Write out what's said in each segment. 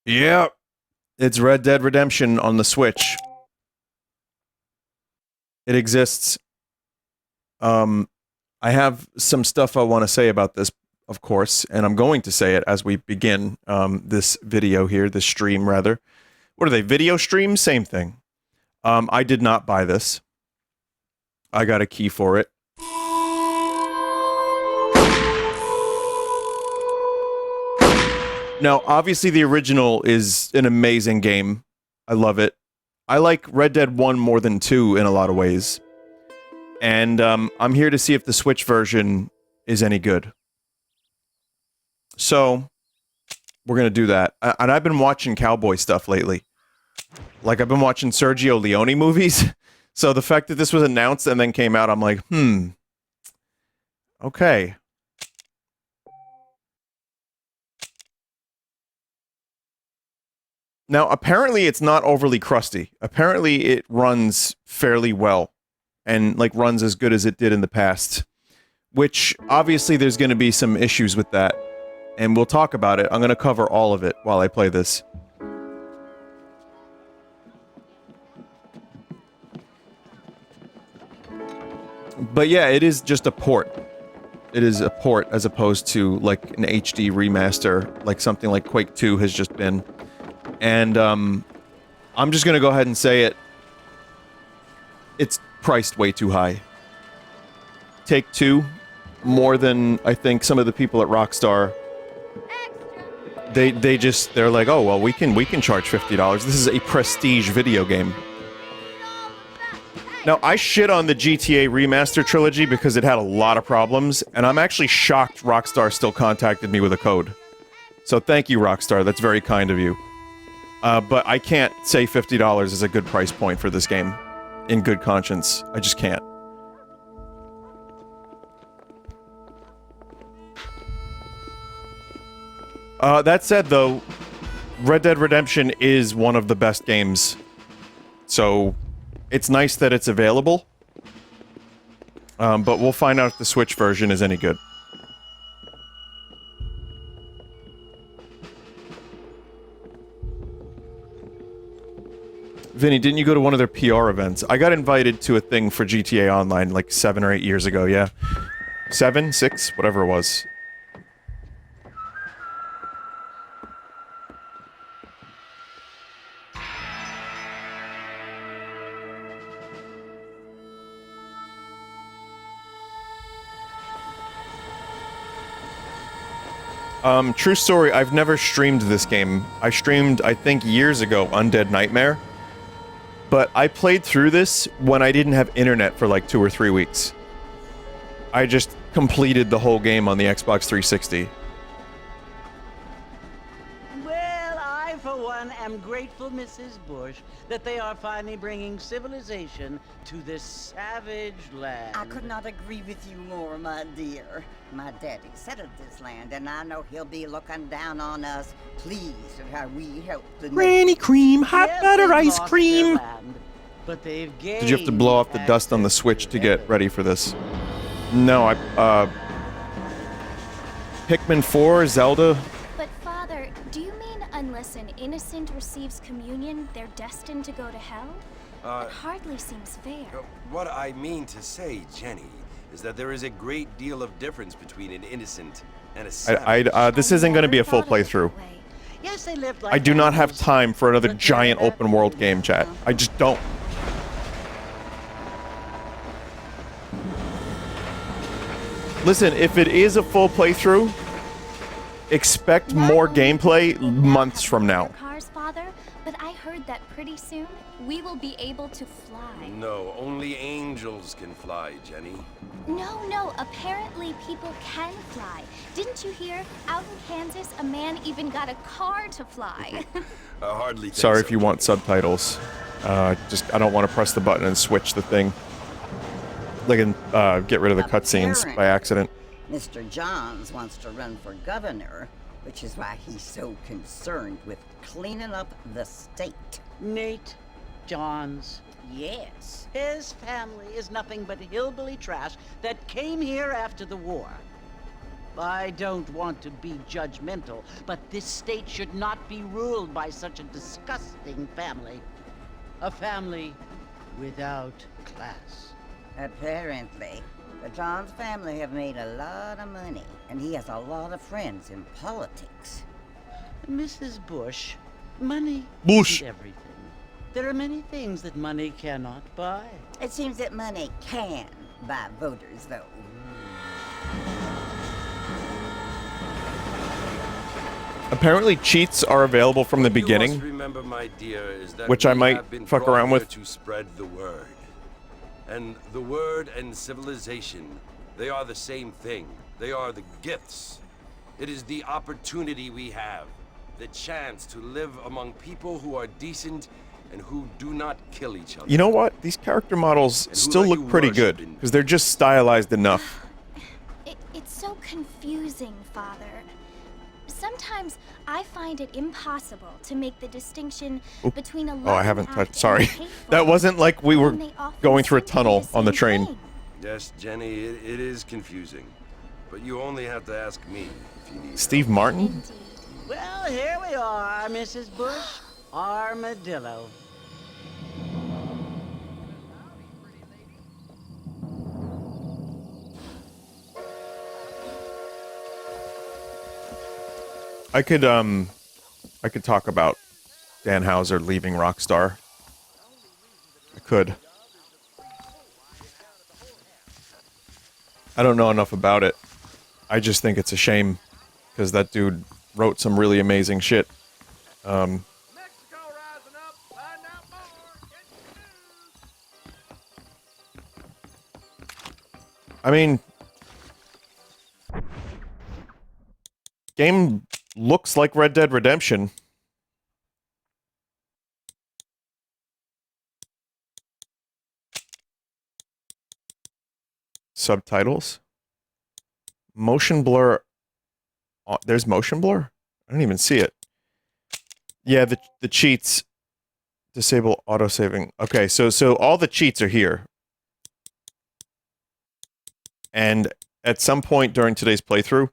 Yeah, it's Red Dead Redemption on the Switch. It exists. I have some stuff I want to say about this, of course, and I'm going to say it as we begin this video here, this stream, rather. What are they, video streams? Same thing. I did not buy this. I got a key for it. Now, obviously, the original is an amazing game. I love it. I like Red Dead 1 more than 2 in a lot of ways. And I'm here to see if the Switch version is any good. So, we're going to do that. And I've been watching cowboy stuff lately. Like, I've been watching Sergio Leone movies. So, the fact that this was announced and then came out, I'm like, okay. Now, apparently it's not overly crusty. Apparently it runs fairly well. And, like, runs as good as it did in the past. Which, obviously, there's going to be some issues with that. And we'll talk about it. I'm going to cover all of it while I play this. But yeah, it is just a port. It is a port as opposed to, like, an HD remaster, like something like Quake 2 has just been. And, I'm just gonna go ahead and say it. It's priced way too high. Take-Two, more than, I think, some of the people at Rockstar. They're like, oh, well, we can charge $50. This is a prestige video game. Now, I shit on the GTA Remaster trilogy because it had a lot of problems, and I'm actually shocked Rockstar still contacted me with a code. So thank you, Rockstar. That's very kind of you. But I can't say $50 is a good price point for this game. In good conscience. I just can't. That said, though, Red Dead Redemption is one of the best games. So, it's nice that it's available. But we'll find out if the Switch version is any good. Vinny, didn't you go to one of their PR events? I got invited to a thing for GTA Online like 7 or 8 years ago, yeah. 7? 6? Whatever it was. True story, I've never streamed this game. I streamed, I think, years ago, Undead Nightmare. But I played through this when I didn't have internet for like 2 or 3 weeks. I just completed the whole game on the Xbox 360. Well, I, for one, am grateful, Mrs. Bush, that they are finally bringing civilization to this savage land. I could not agree with you more, my dear. My daddy settled this land, and I know he'll be looking down on us, pleased at how we helped the Granny cream, hot butter ice cream! Land, but they've gained. Did you have to blow off the dust on the Switch to get ready for this? No, Pikmin 4, Zelda. But Father, do you mean unless an innocent receives communion, they're destined to go to hell? It hardly seems fair. What I mean to say, Jenny, is that there is a great deal of difference between an innocent and a savage. This isn't going to be a full playthrough. Yes, they lived like I do not have animals, time for another but giant they're open world game, chat. I just don't. Listen, if it is a full playthrough, expect more gameplay months from now. Cars, Father, but I heard that pretty soon we will be able to fly. No, only angels can fly, Jenny. No, apparently people can fly. Didn't you hear? Out in Kansas, a man even got a car to fly. I hardly think Sorry so, if you want subtitles. I don't want to press the button and switch the thing. They can get rid of the cutscenes by accident. Mr. Johns wants to run for governor, which is why he's so concerned with cleaning up the state. Nate Johns. Yes. His family is nothing but hillbilly trash that came here after the war. I don't want to be judgmental, but this state should not be ruled by such a disgusting family. A family without class. Apparently. But John's family have made a lot of money, and he has a lot of friends in politics. Mrs. Bush, money Bush. isn't everything. There are many things that money cannot buy. It seems that money can buy voters, though. Apparently cheats are available from the What you beginning. must remember, my dear, is that which we I might have been fuck brought around here with. to spread the word. And the word and civilization, they are the same thing. They are the gifts. It is the opportunity we have, the chance to live among people who are decent and who do not kill each other. You know what? These character models And who still let look you pretty worship good in- because they're just stylized enough. It's so confusing, Father. Sometimes I find it impossible to make the distinction between a Oh, I haven't loving act touched. Sorry. and a hateful That wasn't like we were when they often going through a simply tunnel the on the same train. thing. Yes, Jenny, it is confusing. But you only have to ask me if you need Steve Martin? Indeed. Well, here we are, Mrs. Bush. Armadillo. I could talk about Dan Houser leaving Rockstar. I could. I don't know enough about it. I just think it's a shame because that dude wrote some really amazing shit. Mexico rising up, find out more. I mean, game looks like Red Dead Redemption. Subtitles. Motion blur. Oh, there's motion blur? I don't even see it. Yeah, the cheats disable autosaving. Okay, so all the cheats are here. And at some point during today's playthrough,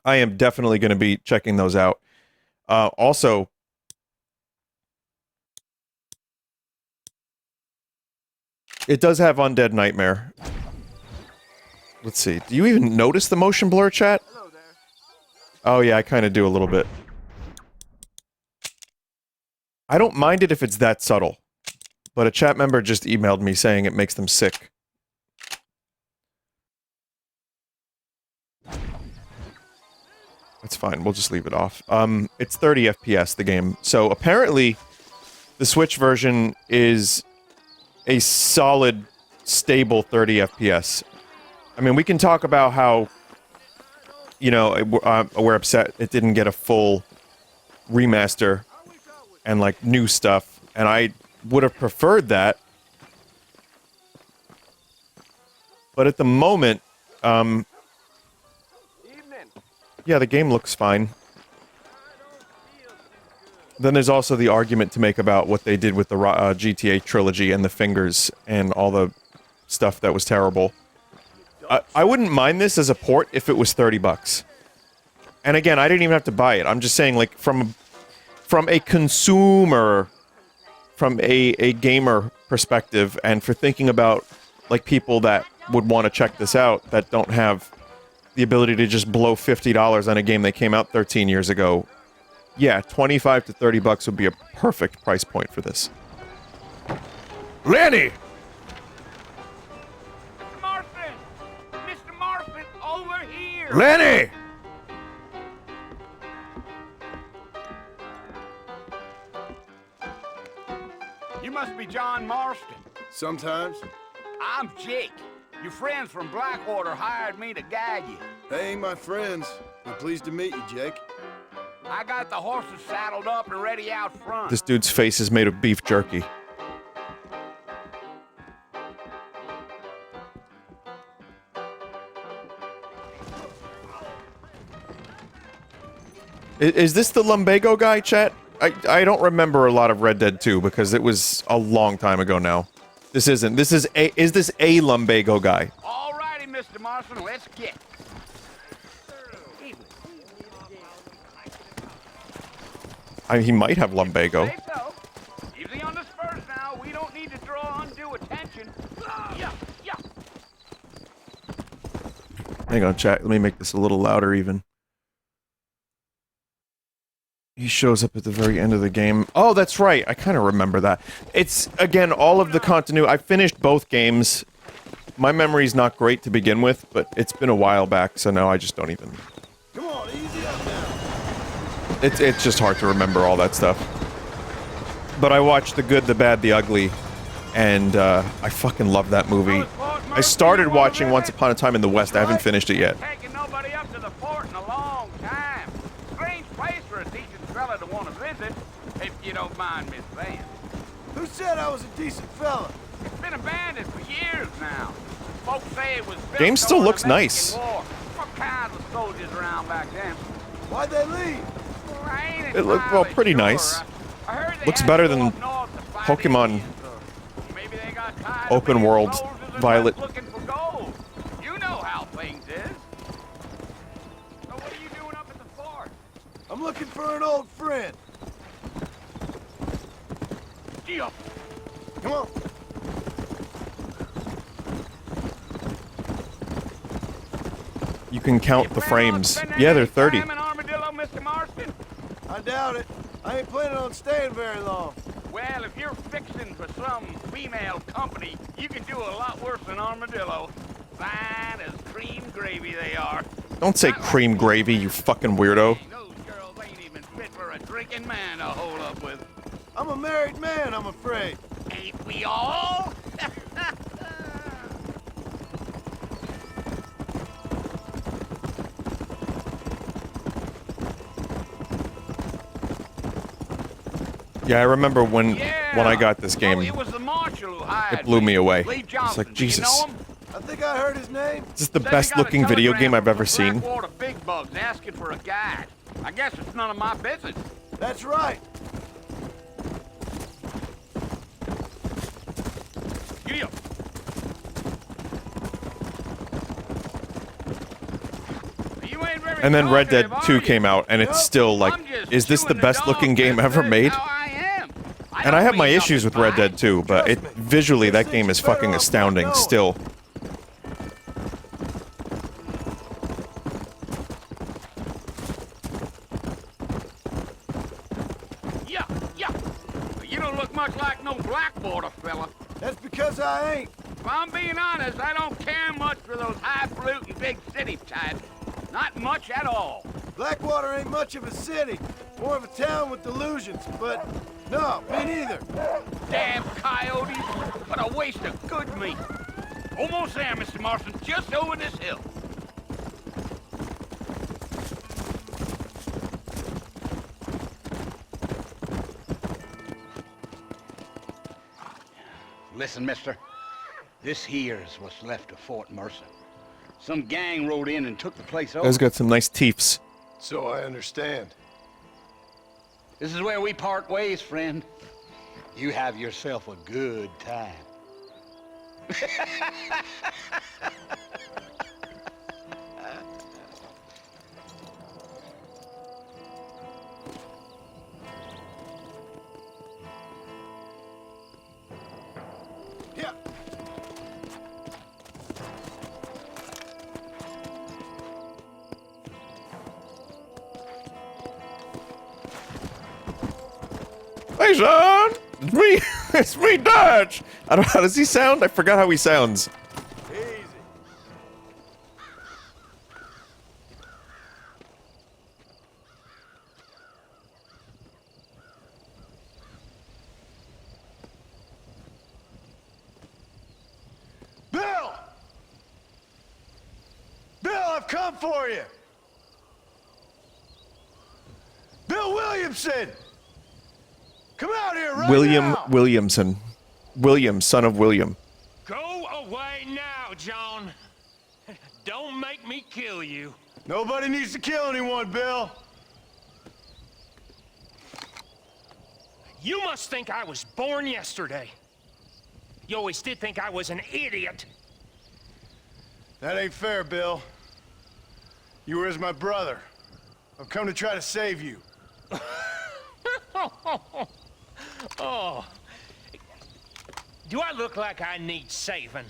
I am definitely going to be checking those out. Also, it does have Undead Nightmare. Let's see. Do you even notice the motion blur, chat? Hello there. Oh yeah, I kind of do a little bit. I don't mind it if it's that subtle. But a chat member just emailed me saying it makes them sick. That's fine, we'll just leave it off. It's 30 FPS, the game. So apparently, the Switch version is a solid, stable 30 FPS. I mean, we can talk about how, you know, we're upset it didn't get a full remaster and, like, new stuff. And I would have preferred that. But at the moment, Evening. yeah, the game looks fine. Then there's also the argument to make about what they did with the GTA trilogy and the fingers and all the stuff that was terrible. I wouldn't mind this as a port if it was $30. And again, I didn't even have to buy it. I'm just saying, like, from a consumer, from a gamer perspective, and for thinking about, like, people that would want to check this out that don't have the ability to just blow $50 on a game that came out 13 years ago. Yeah, 25 to $30 would be a perfect price point for this. Lenny! Marfin! Mr. Marfin, over here! Lenny! You must be John Marston. Sometimes. I'm Jake. Your friends from Blackwater hired me to guide you. Hey, my friends. We're pleased to meet you, Jake. I got the horses saddled up and ready out front. This dude's face is made of beef jerky. Is this the Lumbago guy, chat? I don't remember a lot of Red Dead 2 because it was a long time ago now. This isn't. Is this a Lumbago guy? All righty, Mr. Marston, let's get. He might have lumbago. Say so. Easy on the spurs now. We don't need to draw undue attention. Yeah, yeah. Hang on, chat. Let me make this a little louder even. He shows up at the very end of the game. Oh, that's right. I kind of remember that. It's, again, all of the continuity. I finished both games. My memory's not great to begin with, but it's been a while back, so now I just don't even... Come on, easy up now. It's just hard to remember all that stuff. But I watched The Good, the Bad, the Ugly, and I fucking love that movie. I started watching Once Upon a Time in the West. I haven't finished it yet. Taking nobody up to the fort in a long time. Strange place for a decent fella to want to visit, if you don't mind me saying. Who said I was a decent fella? It's been abandoned for years now. Folks say it was built Game still during the looks nice. Mexican War. What kind of soldiers around back then? Why'd they leave? Well, I ain't It looked, well, entirely pretty sure. nice. I heard they Looks had better to than go up north to fight Pokemon Indians, or maybe they got tired Open of being World soldiers and Violet. went looking for gold. You know how things is. So what are you doing up at the fort? I'm looking for an old friend. Gee up. Come on. You can count the Plan on frames. spending Yeah, they're any 30. time in Armadillo, Mr. Marston? I doubt it. I ain't planning on staying very long. Well, if you're fixing for some female company, you can do a lot worse than Armadillo. Fine as cream gravy they are. Don't say cream gravy, you fucking weirdo. Those girls ain't even fit for a drinking man to hold up with. I'm a married man, I'm afraid. Ain't we all? Yeah, I remember when Yeah. I got this game, Oh, it was the Marshal who hired it blew me away. Lee It's Johnson. like, Do you Jesus. know him? I think I heard his name. This is the Said he best got a looking video telegram game I've from ever the seen. Blackwater Big Bugs asking for a guide. I guess it's none of my business. That's right. Giddy up. You ain't very And then Red Dead talkative, 2 are you? came out, and it's still like, I'm just is this the chewing best looking dog, game ever mister. made? How I am. And I don't have my mean issues with nothing Red by Dead 2, but it visually that game is fucking astounding still. Yeah, yeah. You don't look much like no Blackwater fella. That's because I ain't. If I'm being honest, I don't care much for those highfalutin big city types. Not much at all. Blackwater ain't much of a city. More of a town with delusions, but no, me neither. Damn coyotes. What a waste of good meat. Almost there, Mr. Marston. Just over this hill. Listen, mister. This here's what's left of Fort Mercer. Some gang rode in and took the place over. Guy's got some nice teeths. So I understand. This is where we part ways, friend. You have yourself a good time. Yeah. Hey, son! It's me! It's me, Dutch! I don't know, how does he sound? I forgot how he sounds. Easy. Bill! Bill, I've come for you! Bill Williamson! Come out here right William now! Williamson. William, son of William. Go away now, John. Don't make me kill you. Nobody needs to kill anyone, Bill. You must think I was born yesterday. You always did think I was an idiot. That ain't fair, Bill. You were as my brother. I've come to try to save you. Oh. Do I look like I need saving?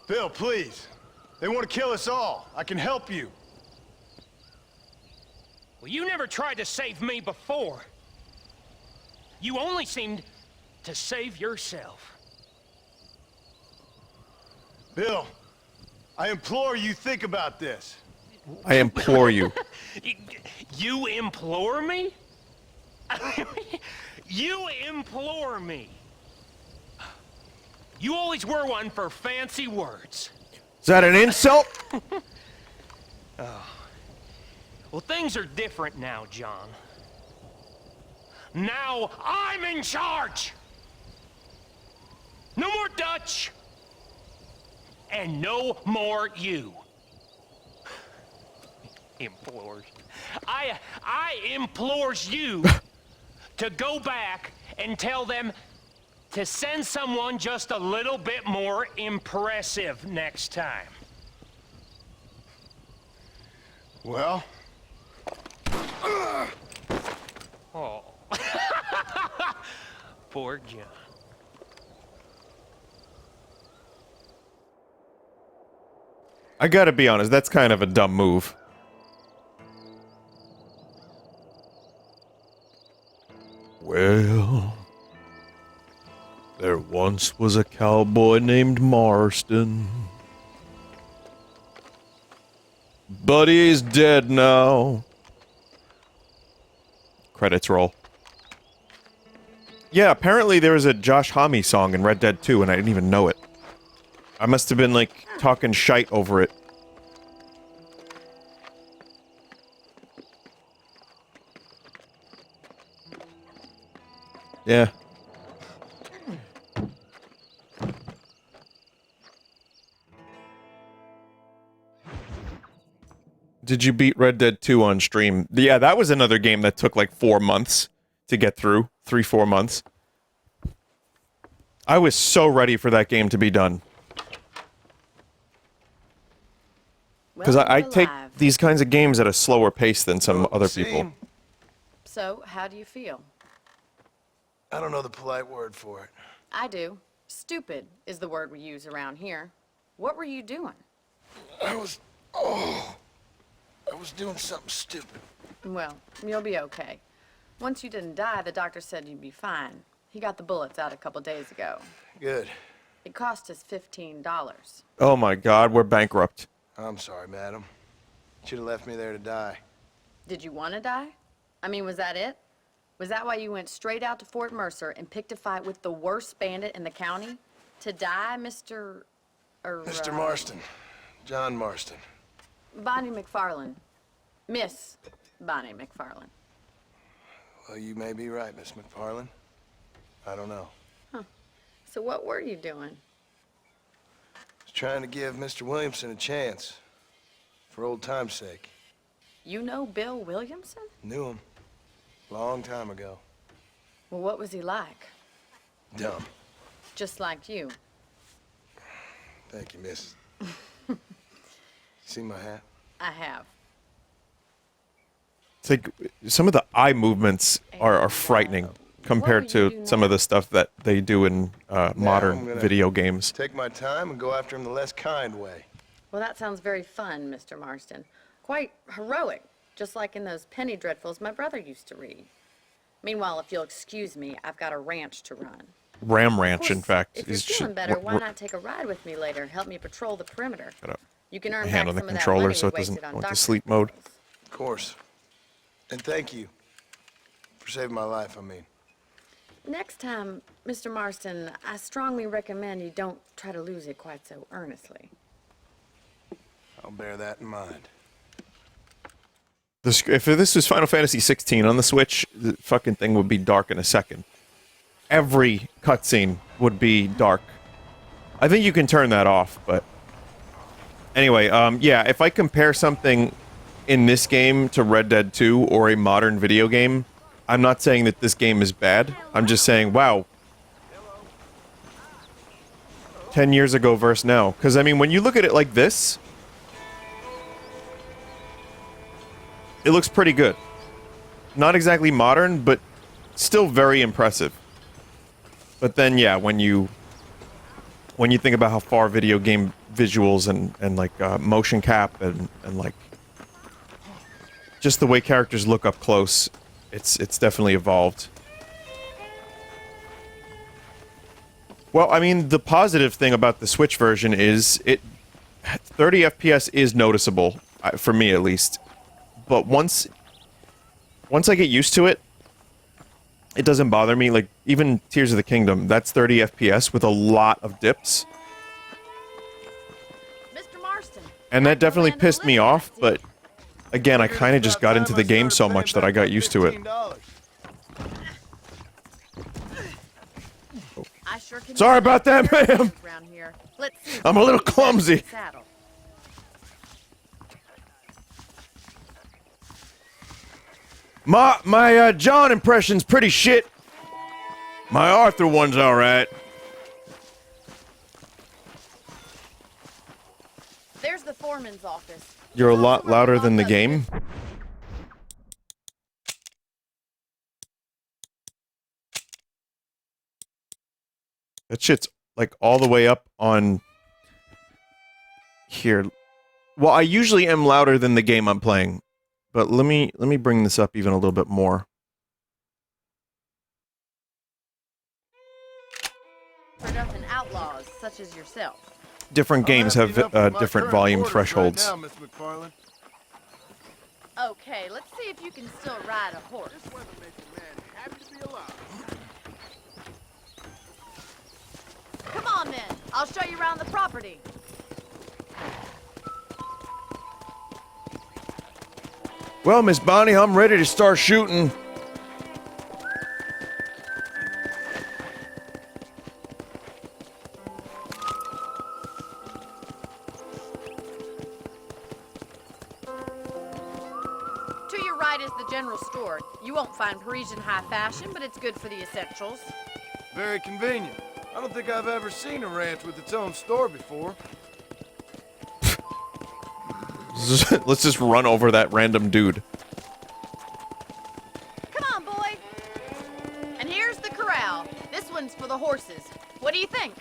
Bill, please. They want to kill us all. I can help you. Well, you never tried to save me before. You only seemed to save yourself. Bill, I implore you think about this. I implore you. You implore me? You implore me. You always were one for fancy words. Is that an insult? Well, things are different now, John. Now I'm in charge. No more Dutch. And no more you. Implores. I implores you to go back and tell them to send someone just a little bit more impressive next time. Well? Oh. Poor John. I gotta be honest, that's kind of a dumb move. Well, there once was a cowboy named Marston. But he's dead now. Credits roll. Yeah, apparently there was a Josh Homme song in Red Dead 2 and I didn't even know it. I must have been, like, talking shite over it. Yeah. Did you beat Red Dead 2 on stream? Yeah, that was another game that took like 4 months to get through. 3-4 months. I was so ready for that game to be done. Because I take these kinds of games at a slower pace than some other people. So, how do you feel? I don't know the polite word for it. I do. Stupid is the word we use around here. What were you doing? I was doing something stupid. Well, you'll be okay. Once you didn't die, the doctor said you'd be fine. He got the bullets out a couple days ago. Good. It cost us $15. Oh my god, we're bankrupt. I'm sorry, madam. Should have left me there to die. Did you want to die? I mean, was that it? Was that why you went straight out to Fort Mercer and picked a fight with the worst bandit in the county? To die, Mr. Mr. Marston. John Marston. Bonnie McFarlane. Miss Bonnie McFarlane. Well, you may be right, Miss McFarlane. I don't know. Huh. So what were you doing? I was trying to give Mr. Williamson a chance. For old time's sake. You know Bill Williamson? Knew him. Long time ago. Well, what was he like? Dumb. Just like you. Thank you, miss. See my hat? I have. It's like, some of the eye movements are frightening compared to some of the stuff that they do in modern video games. Take my time and go after him the less kind way. Well, that sounds very fun, Mr. Marston. Quite heroic, just like in those penny dreadfuls my brother used to read. Meanwhile, if you'll excuse me, I've got a ranch to run. Ram Ranch, in fact. If you're feeling better, why not take a ride with me later and help me patrol the perimeter? Shut up. You can earn Hand back on the some of that controller money so we it doesn't wasted on go into doctor sleep mode. bills. Of course. And thank you. For saving my life, I mean. Next time, Mr. Marston, I strongly recommend you don't try to lose it quite so earnestly. I'll bear that in mind. If this was Final Fantasy 16 on the Switch, the fucking thing would be dark in a second. Every cutscene would be dark. I think you can turn that off, but... Anyway, yeah, if I compare something in this game to Red Dead 2 or a modern video game, I'm not saying that this game is bad. I'm just saying, wow. 10 years ago versus now. Because, I mean, when you look at it like this... It looks pretty good. not exactly modern, but still very impressive. But then, yeah, when you think about how far video game visuals and like motion cap and like just the way characters look up close, it's definitely evolved. Well, I mean, the positive thing about the Switch version is 30 FPS is noticeable, for me at least. But once I get used to it, it doesn't bother me. Like, even Tears of the Kingdom, that's 30 FPS with a lot of dips. Mr. Marston. And that definitely pissed me off, but again, I kind of just got into the game so much that I got used to it. I sure can Sorry about that, ma'am. around here. Let's see. I'm a little clumsy. Saddle. My John impression's pretty shit. My Arthur one's alright. There's the foreman's office. You're a lot louder than the game. That shit's like all the way up on here. Well, I usually am louder than the game I'm playing, but let me bring this up even a little bit more. For outlaws such as yourself. Different games have different volume thresholds. Right now, Miss McFarland. Okay, let's see if you can still ride a horse. This weather makes a man happy to be alive. Come on then, I'll show you around the property. Well, Miss Bonnie, I'm ready to start shooting. To your right is the general store. You won't find Parisian high fashion, but it's good for the essentials. Very convenient. I don't think I've ever seen a ranch with its own store before. Let's just run over that random dude. Come on, boy. And here's the corral. This one's for the horses. What do you think?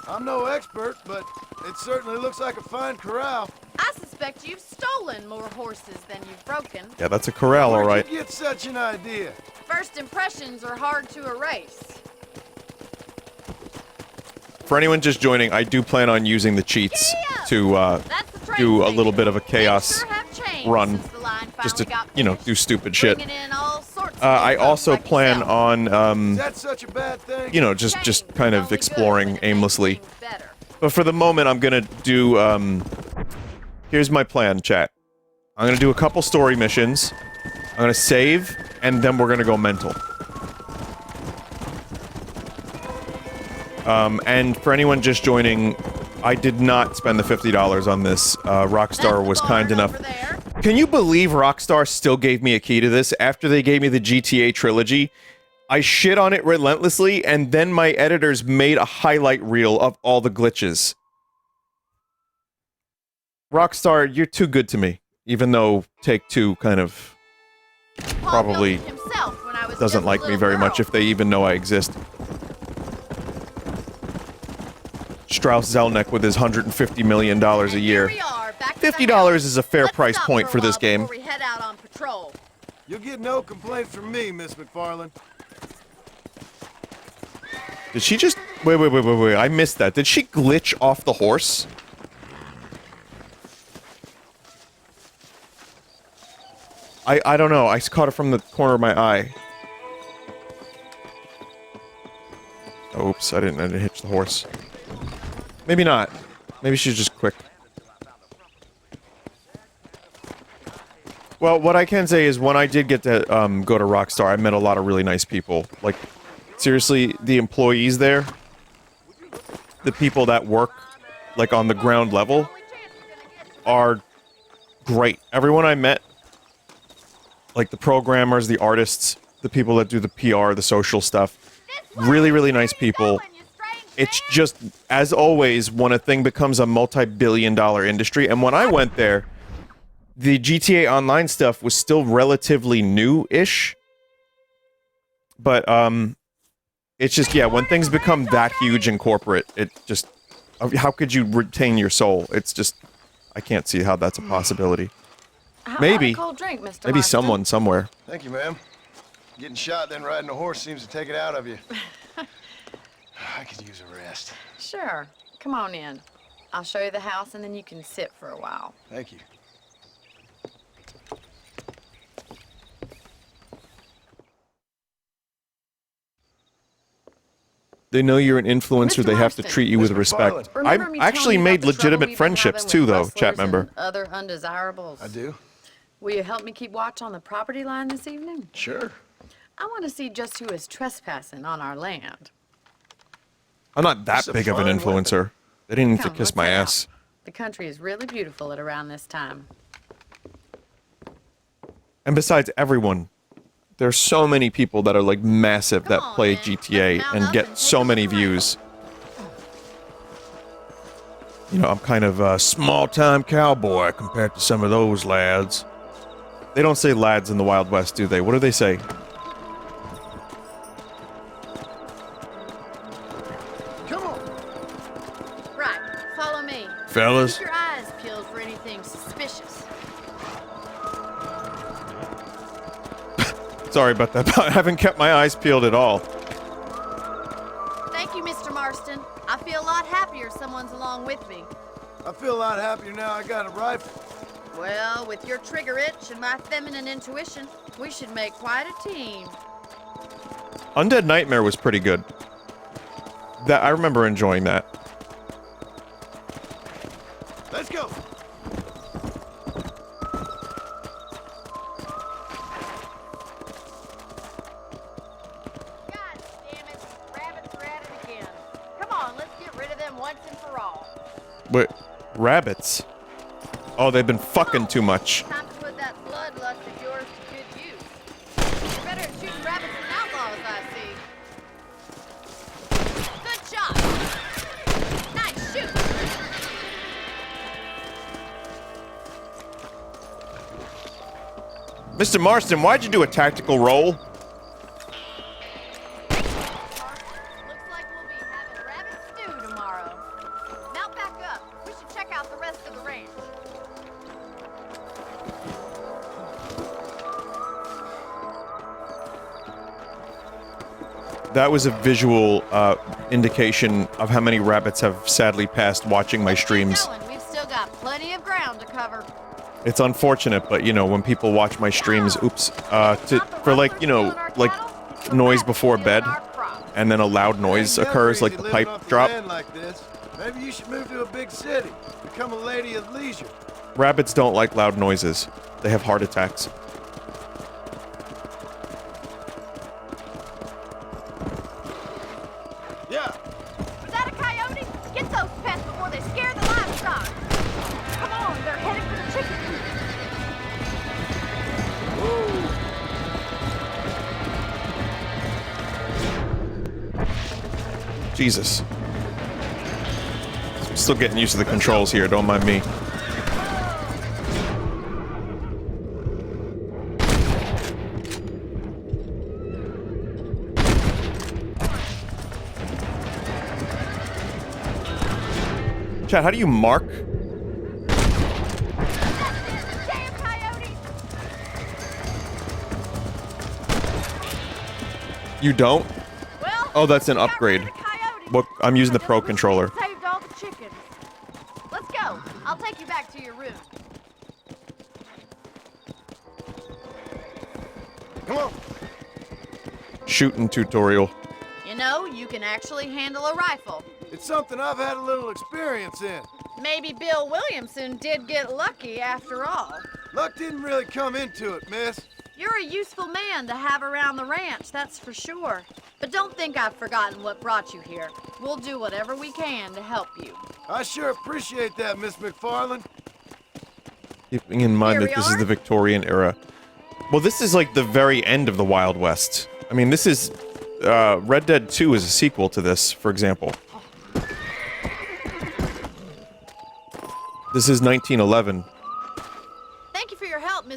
I'm no expert, but it certainly looks like a fine corral. I suspect you've stolen more horses than you've broken. Yeah, that's a corral, all right. Where'd you get such an idea? First impressions are hard to erase. For anyone just joining, I do plan on using the cheats to That's the train do a little station. bit of a They chaos sure have changed run, since the line just to, finally got you know, finished. do stupid shit. Bringing in all sorts of I new also folks like plan yourself. on, Is that such a bad thing? you know, just kind of Only good exploring when it makes aimlessly. things better. But for the moment, I'm gonna do, here's my plan, chat. I'm gonna do a couple story missions. I'm gonna save, and then we're gonna go mental. And for anyone just joining, I did not spend the $50 on this. Rockstar was kind enough. Can you believe Rockstar still gave me a key to this after they gave me the GTA trilogy? I shit on it relentlessly, and then my editors made a highlight reel of all the glitches. Rockstar, you're too good to me. Even though Take-Two kind of probably doesn't like me very much, if they even know I exist. Strauss Zelnick with his $150 million a year. $50 is a fair price point for this game. We head out on patrol. You'll get no complaints from me, Miss McFarland. Did she just... Wait. I missed that. Did she glitch off the horse? I don't know. I caught it from the corner of my eye. Oops, I didn't hitch the horse. Maybe not. Maybe she's just quick. Well, what I can say is when I did get to go to Rockstar, I met a lot of really nice people. Like, seriously, the employees there, the people that work, like, on the ground level, are great. Everyone I met, like the programmers, the artists, the people that do the PR, the social stuff, really, really nice people. It's just, as always, when a thing becomes a multi-billion-dollar industry, and when I went there, the GTA Online stuff was still relatively new-ish. But, it's just, yeah, when things become that huge and corporate, it just... How could you retain your soul? It's just... I can't see how that's a possibility. How Maybe. about a cold drink, Mr. Maybe Marston? someone somewhere. Thank you, ma'am. Getting shot, then riding a horse seems to take it out of you. I could use a rest. Sure. Come on in. I'll show you the house, and then you can sit for a while. Thank you. They know you're an influencer, Mr. they have to Marston. treat you with Mr. respect. McFarland. Remember I me actually telling you made about the trouble legitimate we've been friendships having too, with though, rustlers chat member. and other undesirables. I do? Will you help me keep watch on the property line this evening? Sure. I want to see just who is trespassing on our land. I'm not that That's a big of an fine influencer. They didn't need to Come, kiss let's my head out. ass. The country is really beautiful at around this time. And besides, everyone. There's so many people that are like massive that on, play man. GTA Let's mount and up get and so take a many look around. views. You know, I'm kind of a small-time cowboy compared to some of those lads. They don't say lads in the Wild West, do they? What do they say? Come on. Right, follow me. Fellas? Keep your eyes peeled for anything suspicious. Sorry about that, but I haven't kept my eyes peeled at all. Thank you, Mr. Marston. I feel a lot happier someone's along with me. I feel a lot happier now I got a rifle. Well, with your trigger itch and my feminine intuition, we should make quite a team. Undead Nightmare was pretty good. That I remember enjoying that. Let's go. God damn it, rabbits are at it again. Come on, let's get rid of them once and for all. Wait, rabbits? Oh, they've been fucking too much. Time to put that bloodlust of yours to good use. You're better at shooting rabbits than outlaws, I see. Good shot. Nice shoot. Mr. Marston, why'd you do a tactical roll? Looks like we'll be having rabbit stew tomorrow. Mount back up. We should check out the rest of the ranch. That was a visual indication of how many rabbits have sadly passed watching my streams. Keep going. We've still got plenty of ground to cover. It's unfortunate, but you know, when people watch my streams, oops, for like, you know, like noise before bed, and then a loud noise Ain't occurs, never like easy the living pipe off drop. land like this. Maybe you should move to a big city. Become a lady of leisure. Rabbits don't like loud noises. They have heart attacks. Yeah. Was that a coyote? Get those pests before they scare the livestock. Come on, they're headed for the chicken coop. Jesus. I'm still getting used to the controls here, don't mind me. Chat, how do you mark? Damn coyote! You don't? Well, Oh, that's an we got upgrade. rid of the coyote. Well, I'm using the I Pro never controller. Saved all the chickens. Let's go. I'll take you back to your room. Come on. Shooting tutorial. You know, you can actually handle a rifle. It's something I've had a little experience in. Maybe Bill Williamson did get lucky after all. Luck didn't really come into it, miss. You're a useful man to have around the ranch, that's for sure. But don't think I've forgotten what brought you here. We'll do whatever we can to help you. I sure appreciate that, Miss McFarland. Keeping in mind Here that we this is are. the Victorian era. Well, this is like the very end of the Wild West. I mean, this is... Red Dead 2 is a sequel to this, for example. This is 1911. Thank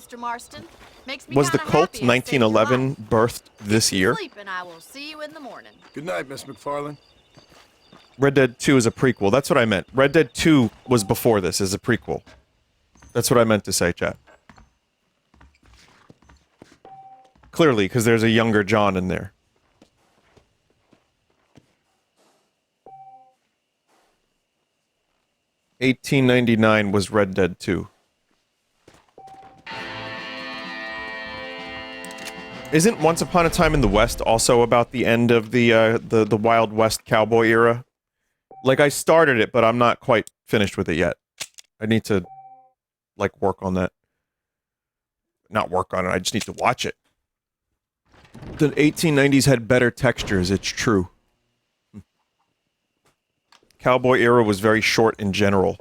Mr. Marston. Makes me Was the kinda cult happy I saved your 1911 life. birthed this year? Sleep and I will see you in the morning. Good night, Miss McFarlane. Red Dead 2 is a prequel. That's what I meant. Red Dead 2 was before this, is a prequel. That's what I meant to say, chat. Clearly, because there's a younger John in there. $18.99 was Red Dead 2. Isn't Once Upon a Time in the West also about the end of the Wild West cowboy era? Like, I started it, but I'm not quite finished with it yet. I need to, like, work on that. Not work on it, I just need to watch it. The 1890s had better textures, it's true. Cowboy era was very short in general.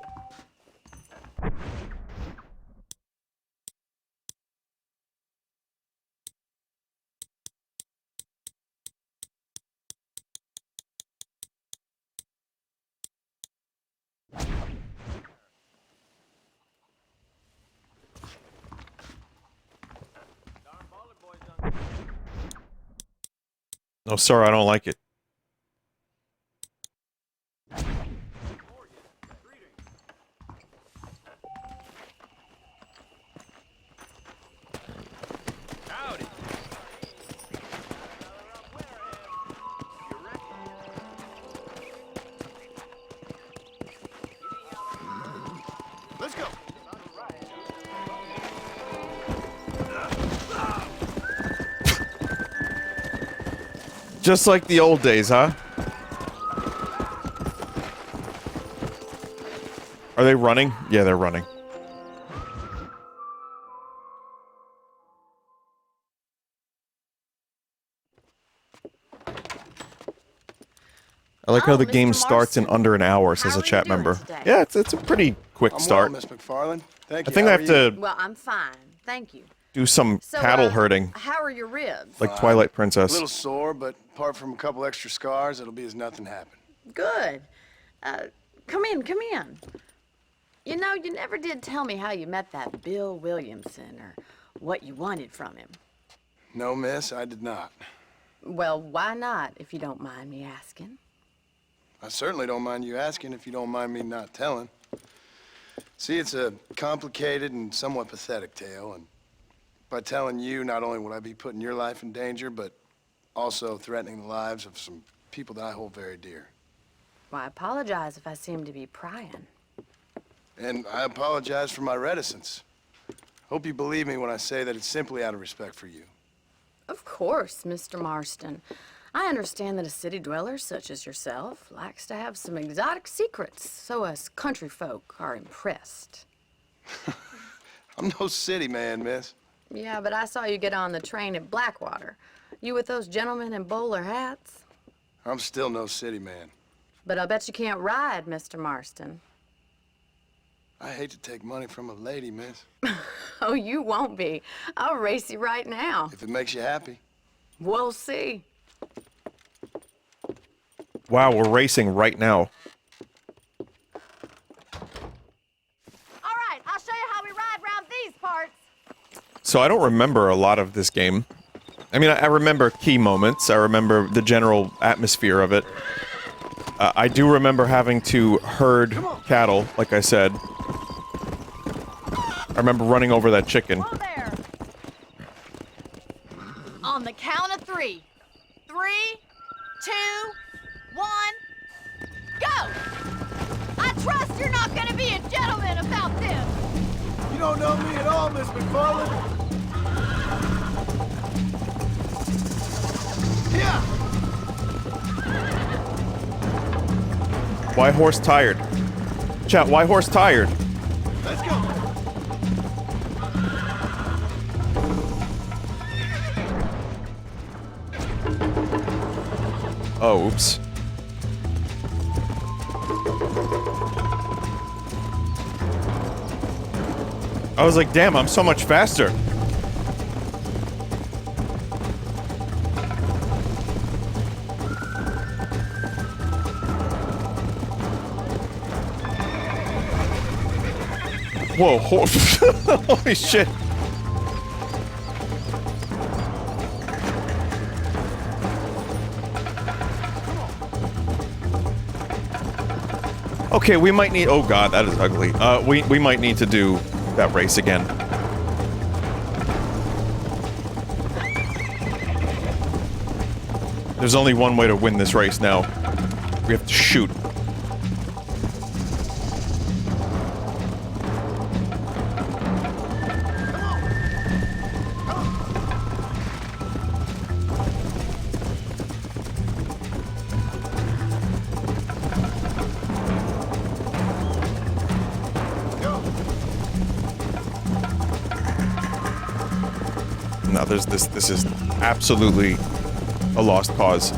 No, sir, I don't like it. Let's go. Just like the old days, huh? Are they running? Yeah, they're running. I like how the Mr. game starts in Marston. under an hour, says How a are chat you doing member. today? Yeah, it's a pretty quick I'm start. well, Miss McFarlane. Thank I you. think I How have are you? to Well, I'm fine. Thank you. do some So, cattle herding, How are your ribs? like Twilight A Princess. little sore, but apart from a couple extra scars, it'll be as nothing happened. Good. Come in, come in. You know, you never did tell me how you met that Bill Williamson or what you wanted from him. No, miss, I did not. Well, why not, if you don't mind me asking? I certainly don't mind you asking if you don't mind me not telling. See, it's a complicated and somewhat pathetic tale, and by telling you, not only would I be putting your life in danger, but also threatening the lives of some people that I hold very dear. Well, I apologize if I seem to be prying. And I apologize for my reticence. Hope you believe me when I say that it's simply out of respect for you. Of course, Mr. Marston. I understand that a city dweller such as yourself likes to have some exotic secrets, so us country folk are impressed. I'm no city man, miss. Yeah, but I saw you get on the train at Blackwater. You with those gentlemen in bowler hats? I'm still no city man. But I bet you can't ride, Mr. Marston. I hate to take money from a lady, miss. Oh, you won't be. I'll race you right now. If it makes you happy. We'll see. Wow, we're racing right now. All right, I'll show you how we ride around these parts. So I don't remember a lot of this game. I mean, I remember key moments. I remember the general atmosphere of it. I do remember having to herd cattle, like I said. I remember running over that chicken. Whoa there. On the count of 3. 3, 2, 1, go! I trust you're not gonna be a gentleman about this. You don't know me at all, Miss McFarlane. Yeah. Why horse tired? Chat, why horse tired? Let's go. Oh, oops. I was like, damn, I'm so much faster. Whoa, holy shit. Okay, we might need... Oh god, that is ugly. We might need to do that race again. There's only one way to win this race now. We have to shoot. No, there's this. This is absolutely a lost cause.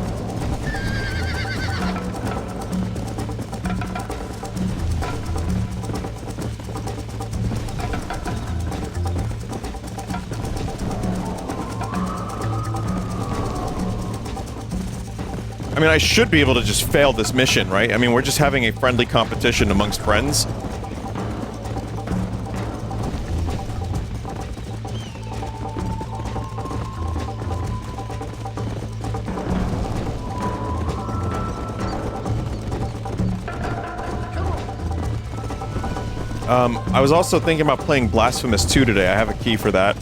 I mean, I should be able to just fail this mission, right? I mean, we're just having a friendly competition amongst friends. I was also thinking about playing Blasphemous 2 today. I have a key for that.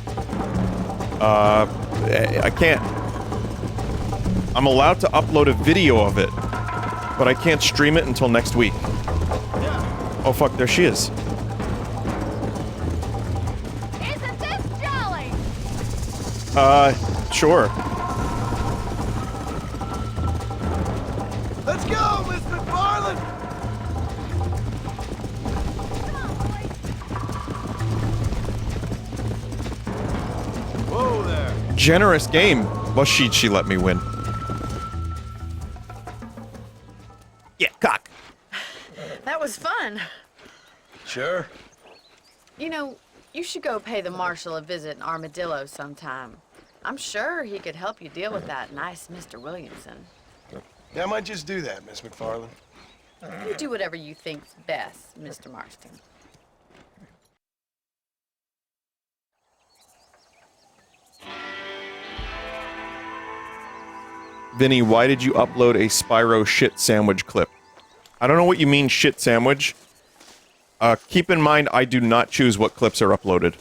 I can't... I'm allowed to upload a video of it, but I can't stream it until next week. Oh fuck, there she is. Isn't this jolly? Sure. Let's go, Miss McFarland! Whoa there. Generous game. Well, she let me win. Yeah, cock. That was fun. Sure. You know, you should go pay the Marshal a visit in Armadillo sometime. I'm sure he could help you deal with that nice Mr. Williamson. Yeah, I might just do that, Miss McFarland. You do whatever you think's best, Mr. Marston. Vinny, why did you upload a Spyro shit sandwich clip? I don't know what you mean, shit sandwich. Keep in mind, I do not choose what clips are uploaded.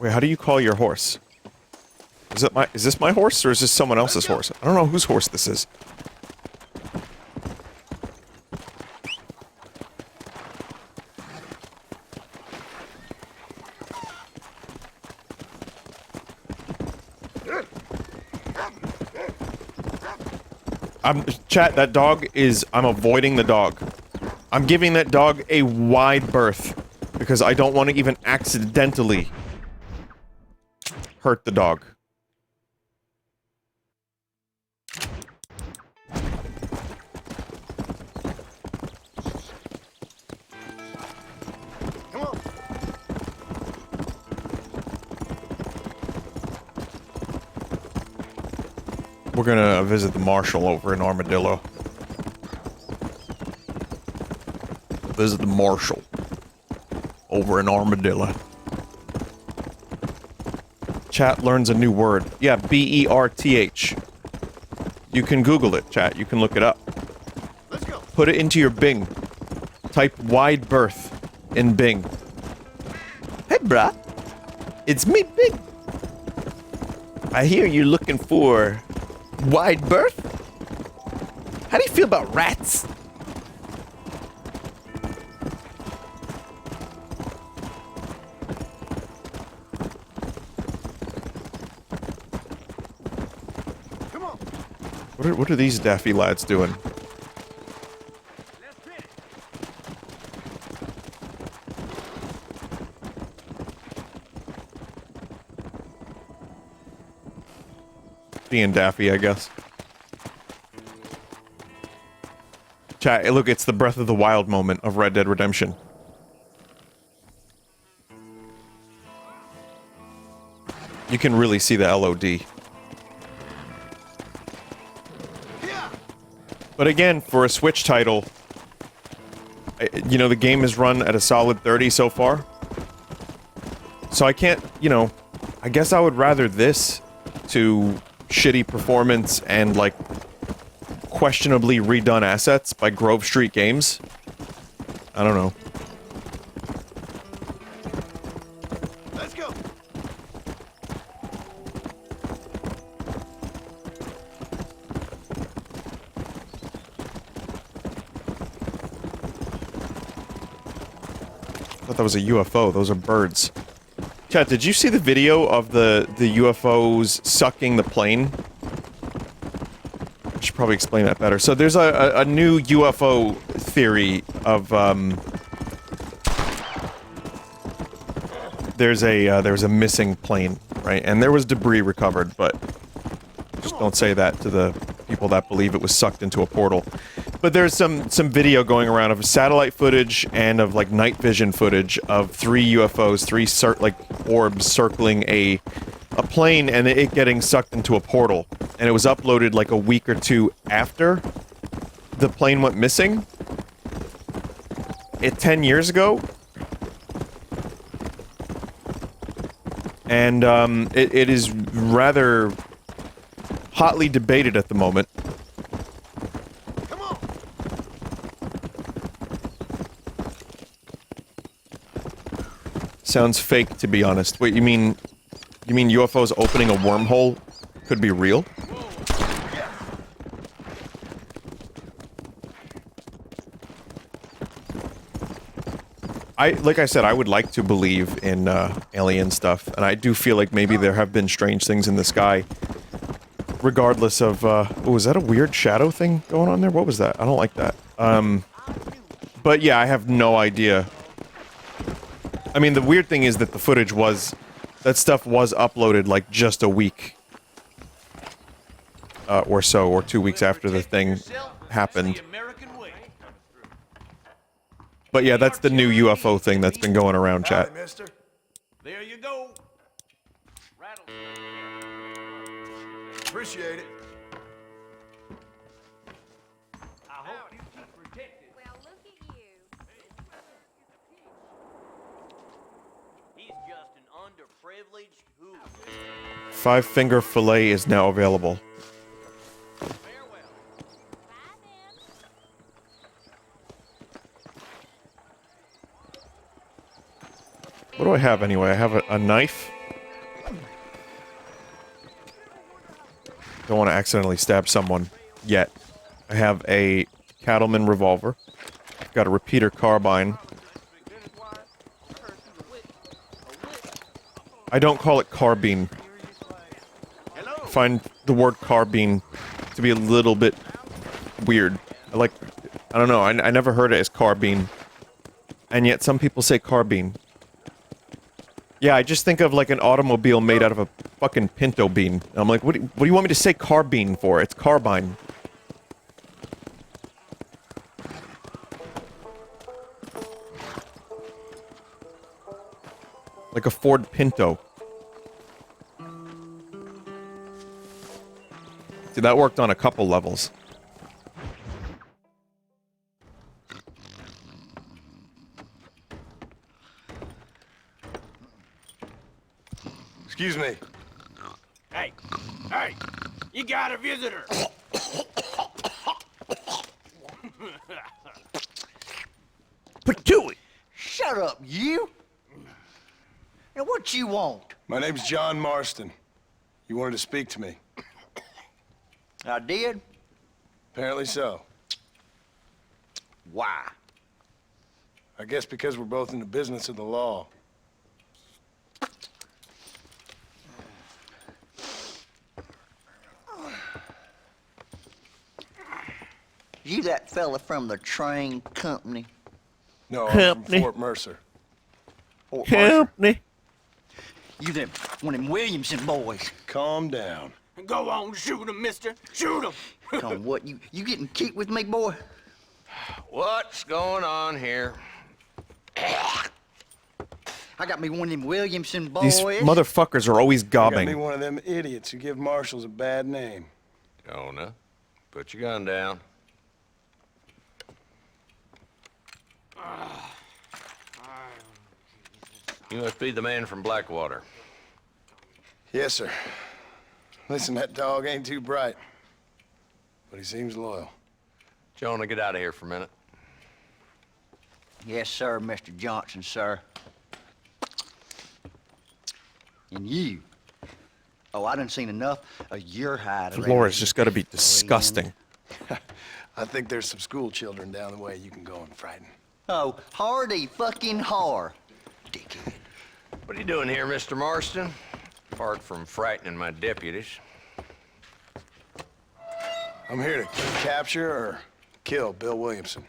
Wait, how do you call your horse? Is this my horse, or is this someone else's horse? I don't know whose horse this is. Chat, that dog is... I'm avoiding the dog. I'm giving that dog a wide berth, because I don't want to even accidentally hurt the dog. We're gonna visit the Marshal over in Armadillo. Visit the Marshal over in Armadillo. Chat learns a new word. Yeah, B-E-R-T-H. You can Google it, chat. You can look it up. Let's go. Put it into your Bing. Type wide berth in Bing. Hey, bruh. It's me, Bing. I hear you're looking for wide berth? How do you feel about rats? Come on. What are these daffy lads doing? Being daffy, I guess. Chat, look, it's the Breath of the Wild moment of Red Dead Redemption. You can really see the LOD. Yeah. But again, for a Switch title, you know, the game is run at a solid 30 so far. So I can't, you know, I guess I would rather this to shitty performance and, like, questionably redone assets by Grove Street Games. I don't know. Let's go. I thought that was a UFO. Those are birds. Chat, did you see the video of the UFOs sucking the plane? I should probably explain that better. So there's a new UFO theory of, there's a missing plane, right? And there was debris recovered, but just don't say that to the people that believe it was sucked into a portal. But there's some video going around of satellite footage and of, like, night vision footage of 3 UFOs, 3 orbs circling a plane and it getting sucked into a portal. And it was uploaded like a week or 2 after the plane went missing. 10 years ago. And it is rather hotly debated at the moment. Sounds fake, to be honest. Wait, you mean UFOs opening a wormhole could be real? Like I said, I would like to believe in alien stuff, and I do feel like maybe there have been strange things in the sky. Regardless of, oh, was that a weird shadow thing going on there? What was that? I don't like that. But yeah, I have no idea. I mean, the weird thing is that the footage was... that stuff was uploaded, like, just a week. Or so, or 2 weeks after the thing happened. But yeah, that's the new UFO thing that's been going around, chat. There you go. Appreciate it. I hope you keep protected. Well, look at you. He's just an underprivileged hooligan. 5-finger fillet is now available. What do I have anyway? I have a knife. Don't want to accidentally stab someone yet. I have a cattleman revolver. I've got a repeater carbine. I don't call it carbine. I find the word carbine to be a little bit weird. I don't know, I never heard it as carbine. And yet some people say carbine. Yeah, I just think of, like, an automobile made out of a fucking pinto bean. And I'm like, what do you want me to say carbine for? It's carbine. Like a Ford Pinto. See, that worked on a couple levels. Excuse me. Hey, you got a visitor. Patooey! Shut up, you! Now what you want? My name's John Marston. You wanted to speak to me. I did? Apparently so. Why? I guess because we're both in the business of the law. You that fella from the train company? No, I'm from Fort Mercer. Fort Mercer? Company. You them one of them Williamson boys. Calm down. Go on, shoot him, mister. Shoot him. Come on, what, you getting keep with me, boy? What's going on here? I got me one of them Williamson boys. These motherfuckers are always You got me gobbing. one of them idiots who give marshals a bad name. Jonah, put your gun down. You must be the man from Blackwater. Yes, sir. Listen, that dog ain't too bright, but he seems loyal. Jonah, get out of here for a minute. Yes, sir, Mr. Johnson, sir. And you. Oh, I done seen enough of your hide. Floor just got to be disgusting. I think there's some school children down the way you can go and frighten. Oh, hardy fucking har. Dickhead. What are you doing here, Mr. Marston? Apart from frightening my deputies. I'm here to capture or kill Bill Williamson.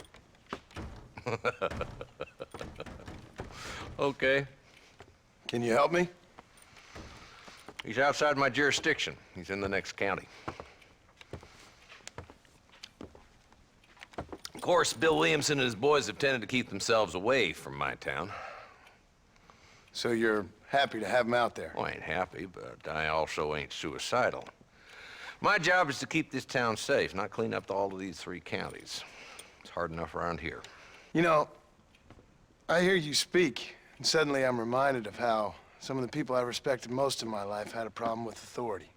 Okay. Can you help me? He's outside my jurisdiction. He's in the next county. Of course, Bill Williamson and his boys have tended to keep themselves away from my town. So you're happy to have him out there? Well, I ain't happy, but I also ain't suicidal. My job is to keep this town safe, not clean up all of these 3 counties. It's hard enough around here. You know, I hear you speak, and suddenly I'm reminded of how some of the people I respected most in my life had a problem with authority.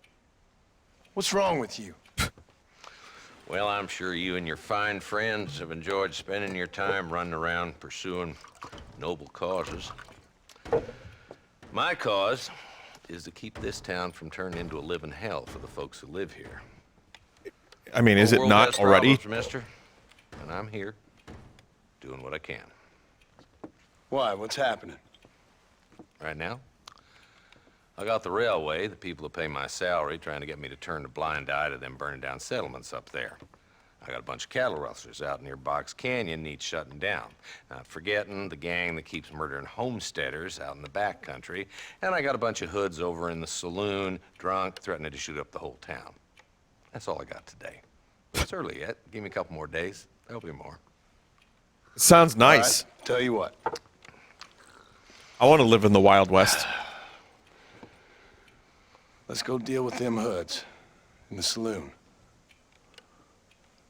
What's wrong with you? Well, I'm sure you and your fine friends have enjoyed spending your time running around pursuing noble causes. My cause is to keep this town from turning into a living hell for the folks who live here. I mean, is it World not has already? problems, mister, and I'm here doing what I can. Why? What's happening? Right now, I got the railway, the people who pay my salary, trying to get me to turn a blind eye to them burning down settlements up there. I got a bunch of cattle rustlers out near Box Canyon needs shutting down. Not forgetting the gang that keeps murdering homesteaders out in the back country. And I got a bunch of hoods over in the saloon, drunk, threatening to shoot up the whole town. That's all I got today. It's early yet. Give me a couple more days. There'll be more. Sounds nice. All right, tell you what. I want to live in the Wild West. Let's go deal with them hoods in the saloon.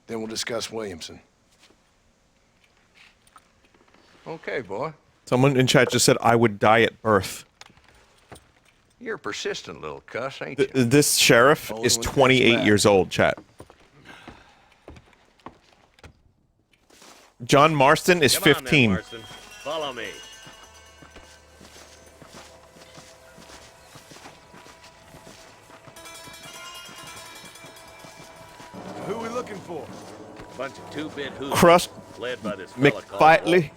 Then we'll discuss Williamson. Okay, boy. Someone in chat just said I would die at birth. You're a persistent little cuss, ain't you? This sheriff Only is when it 28 matters. years old, chat. John Marston is Come on then, 15. Marston. Follow me. Who are we looking for? A bunch of two-bit hoodlums Crust led by this fella called McFightley.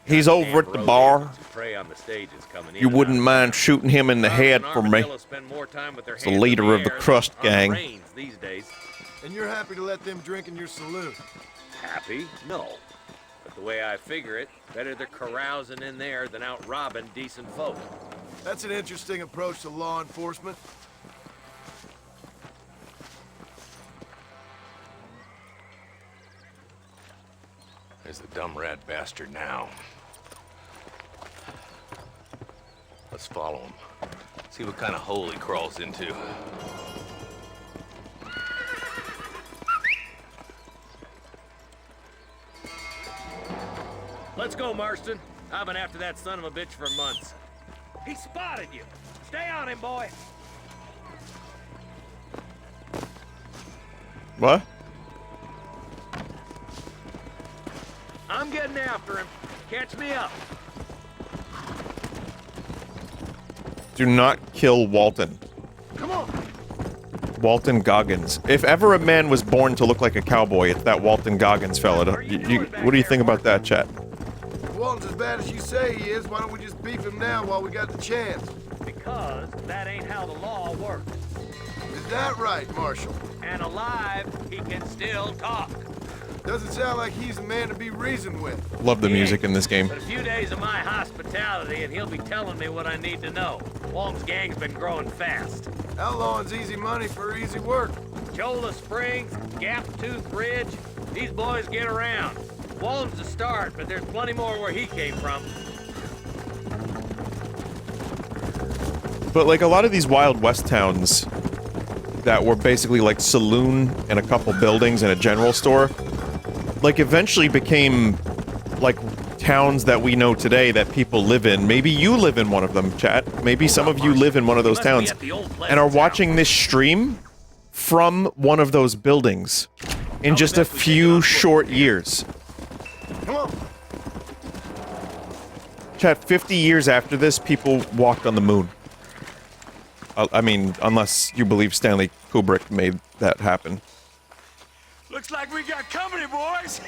He's over at the bar. Prey on the stages coming in You and wouldn't out. mind shooting him in the head Robin for and me. Armadillo spend more time with their He's the hands in leader of the air Crust than on gang. reins these days. And you're happy to let them drink in your saloon? Happy? No. But the way I figure it, better they're carousing in there than out robbing decent folk. That's an interesting approach to law enforcement. There's the dumb rat bastard now. Let's follow him. See what kind of hole he crawls into. Let's go, Marston. I've been after that son of a bitch for months. He spotted you. Stay on him, boy. What? I'm getting after him. Catch me up. Do not kill Walton. Come on. Walton Goggins. If ever a man was born to look like a cowboy, it's that Walton Goggins fella. What do you think about that, chat? If Walton's as bad as you say he is, why don't we just beef him now while we got the chance? Because that ain't how the law works. Is that right, Marshal? And alive, he can still talk. Doesn't sound like he's a man to be reasoned with. Love the music in this game. But a few days of my hospitality, and he'll be telling me what I need to know. Walton's gang's been growing fast. Outlawing's easy money for easy work. Cholla Springs, Gap Tooth Ridge, these boys get around. Walton's the start, but there's plenty more where he came from. But like a lot of these Wild West towns that were basically like Saloon and a couple buildings and a general store, like eventually became like towns that we know today that people live in. Maybe you live in one of them, chat. Maybe some of you live in one of those towns and are watching this stream from one of those buildings in just a few short years. Come on. Chat, 50 years after this, people walked on the moon. I mean, unless you believe Stanley Kubrick made that happen. Looks like we got company, boys.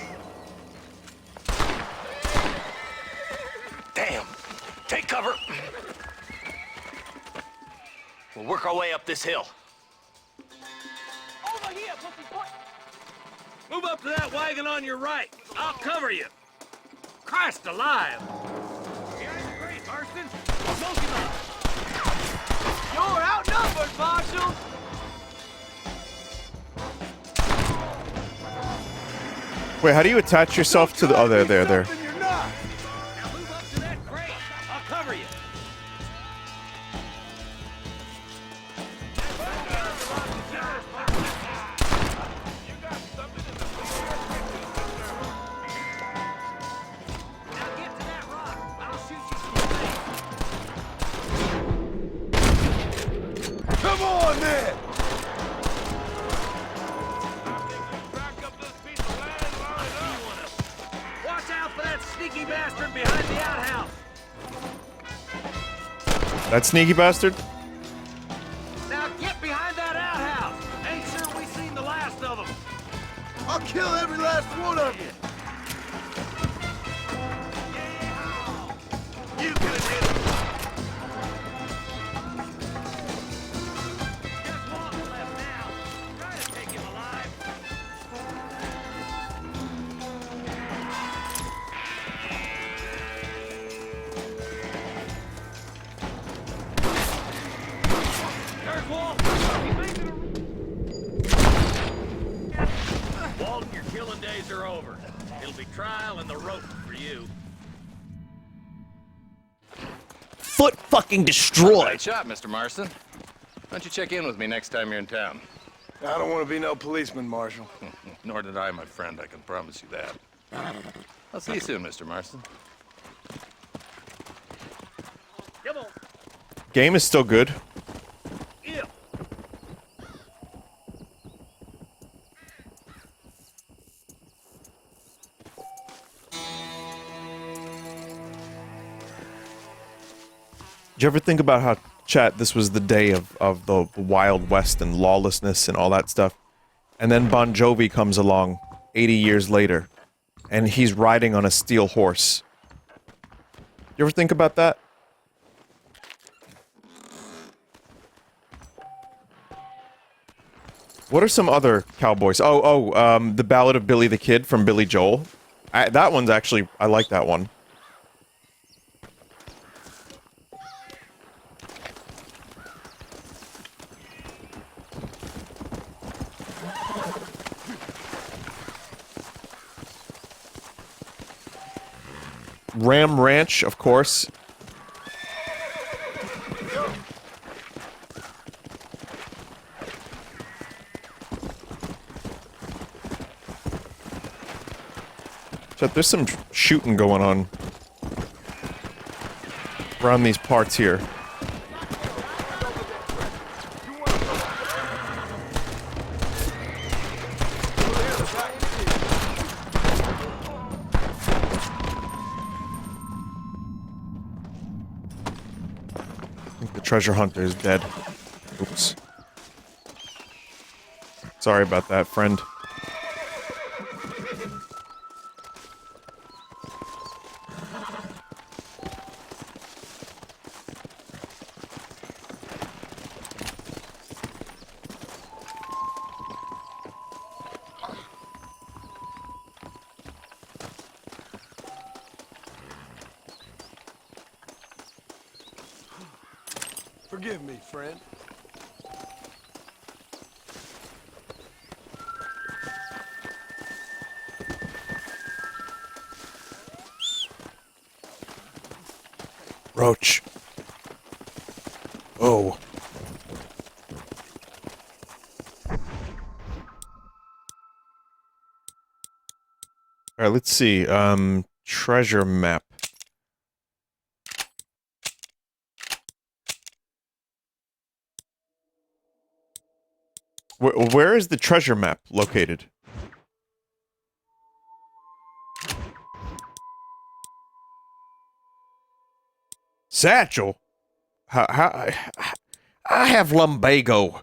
Damn. Take cover. We'll work our way up this hill. Over here, pussy boy. Move up to that wagon on your right. I'll cover you. Christ alive. You ain't great, Marston. Smoke him up. You're outnumbered, Marshal. Wait, how do you attach yourself to the... Oh, there. Now move up to that crate. I'll cover you. Now get to that rock. I'll shoot you some things. Come on, then! Watch out for that sneaky bastard behind the outhouse. That sneaky bastard? Now get behind that outhouse. Ain't sure we seen the last of them. I'll kill every last one of you! You could have hit him. Just one left now. Try to take him alive. There's Walt. Walton, your killing days are over. It'll be trial and the rope for you. Foot fucking destroyed. Nice shot, Mr. Marston. Why don't you check in with me next time you're in town? I don't want to be no policeman, Marshal. Nor did I, my friend. I can promise you that. I'll see you soon, Mr. Marston. Come on. Game is still good. Yeah. Did you ever think about how, chat, this was the day of the Wild West and lawlessness and all that stuff? And then Bon Jovi comes along 80 years later, and he's riding on a steel horse. You ever think about that? What are some other cowboys? The Ballad of Billy the Kid from Billy Joel. That one's actually, I like that one. Ram Ranch, of course. Chat, there's some shooting going on around these parts here. Treasure hunter is dead. Oops. Sorry about that, friend. Forgive me, friend. Roach. Oh. Alright, let's see. treasure map. Where is the treasure map located? Satchel? I have lumbago.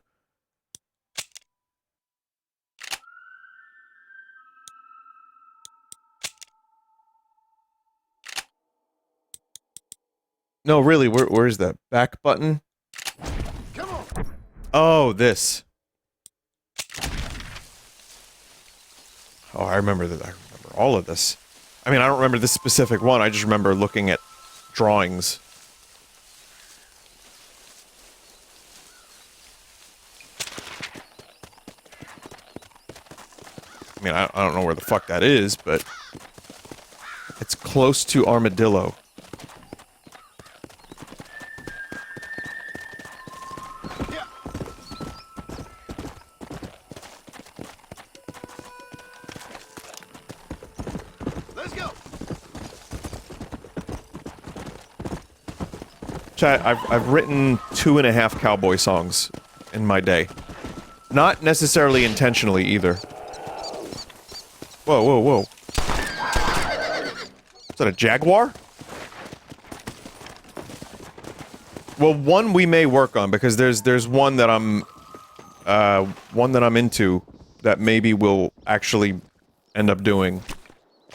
No, really, where's that back button? Come on. Oh, this. Oh, I remember that. I remember all of this. I mean, I don't remember this specific one. I just remember looking at drawings. I mean, I don't know where the fuck that is, but it's close to Armadillo. Yeah. Let's go. Chat, I've written 2.5 cowboy songs in my day. Not necessarily intentionally either. Whoa, whoa, whoa. Is that a jaguar? Well, one we may work on, because there's one that I'm into that maybe we'll actually end up doing.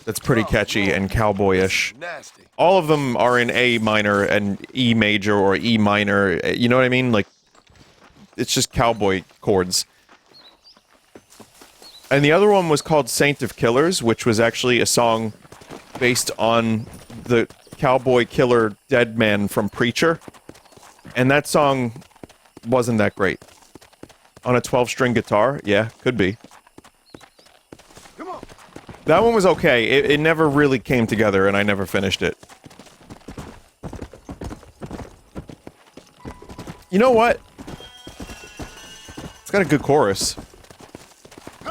That's pretty catchy and cowboyish. Nasty. All of them are in A minor and E major or E minor, you know what I mean? Like, it's just cowboy chords. And the other one was called Saint of Killers, which was actually a song based on the cowboy killer dead man from Preacher. And that song wasn't that great. On a 12-string guitar? Yeah, could be. Come on. That one was okay. It never really came together, and I never finished it. You know what? It's got a good chorus.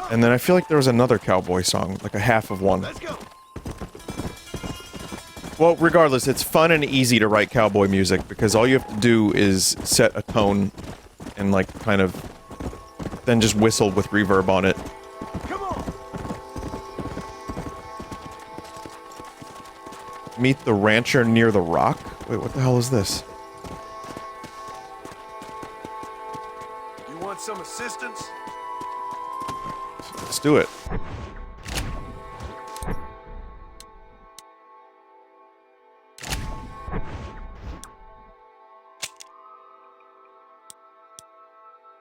And then I feel like there was another cowboy song, like a half of one. Let's go. Well, regardless, it's fun and easy to write cowboy music, because all you have to do is set a tone and, like, kind of then just whistle with reverb on it. Come on. Meet the rancher near the rock? Wait, what the hell is this? You want some assistance? Let's do it.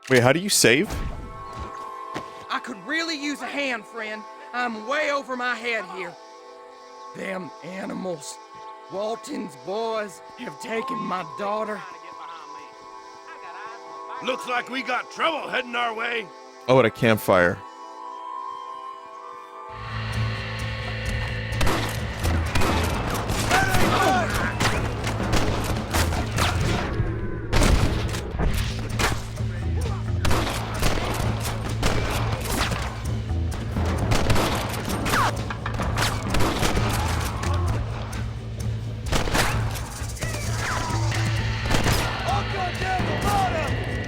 Wait, how do you save? I could really use a hand, friend. I'm way over my head here. Them animals, Walton's boys, have taken my daughter. Looks like we got trouble heading our way. Oh, at a campfire.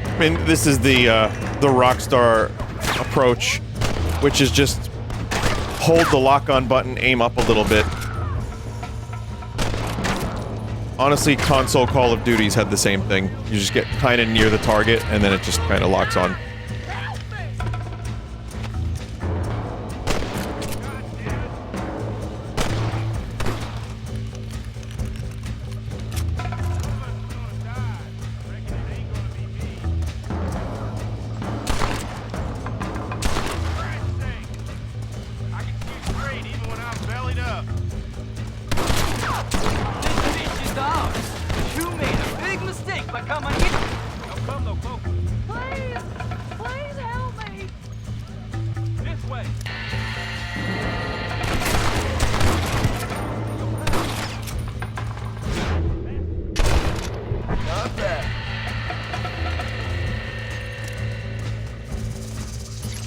I mean, this is the Rockstar approach, which is just hold the lock-on button, aim up a little bit. Honestly, console Call of Duties had the same thing. You just get kind of near the target, and then it just kind of locks on.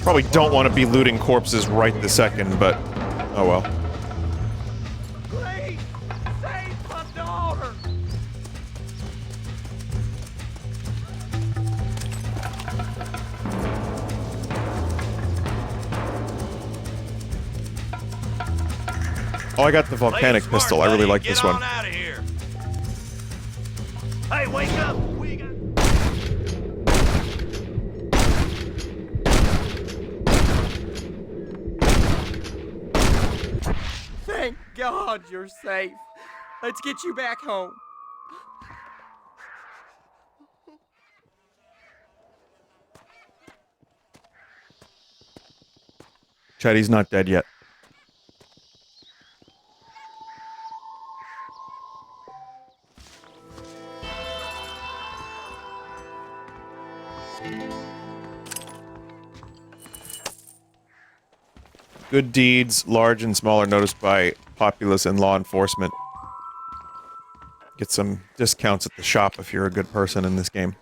Probably don't want to be looting corpses right this second, but oh well. Oh, I got the volcanic pistol. I really like this one. Out of here. Hey, wake up! We got... Thank God you're safe. Let's get you back home. Chetty's not dead yet. Good deeds, large and small, are noticed by populace and law enforcement. Get some discounts at the shop if you're a good person in this game.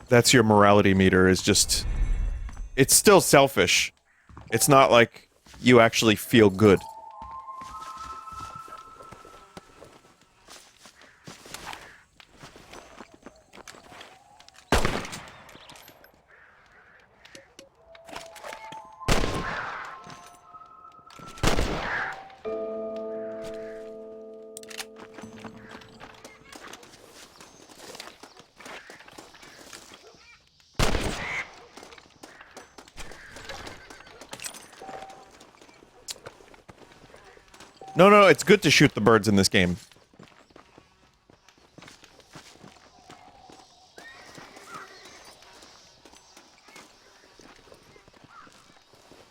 That's your morality meter, is just... It's still selfish. It's not like you actually feel good. No, it's good to shoot the birds in this game.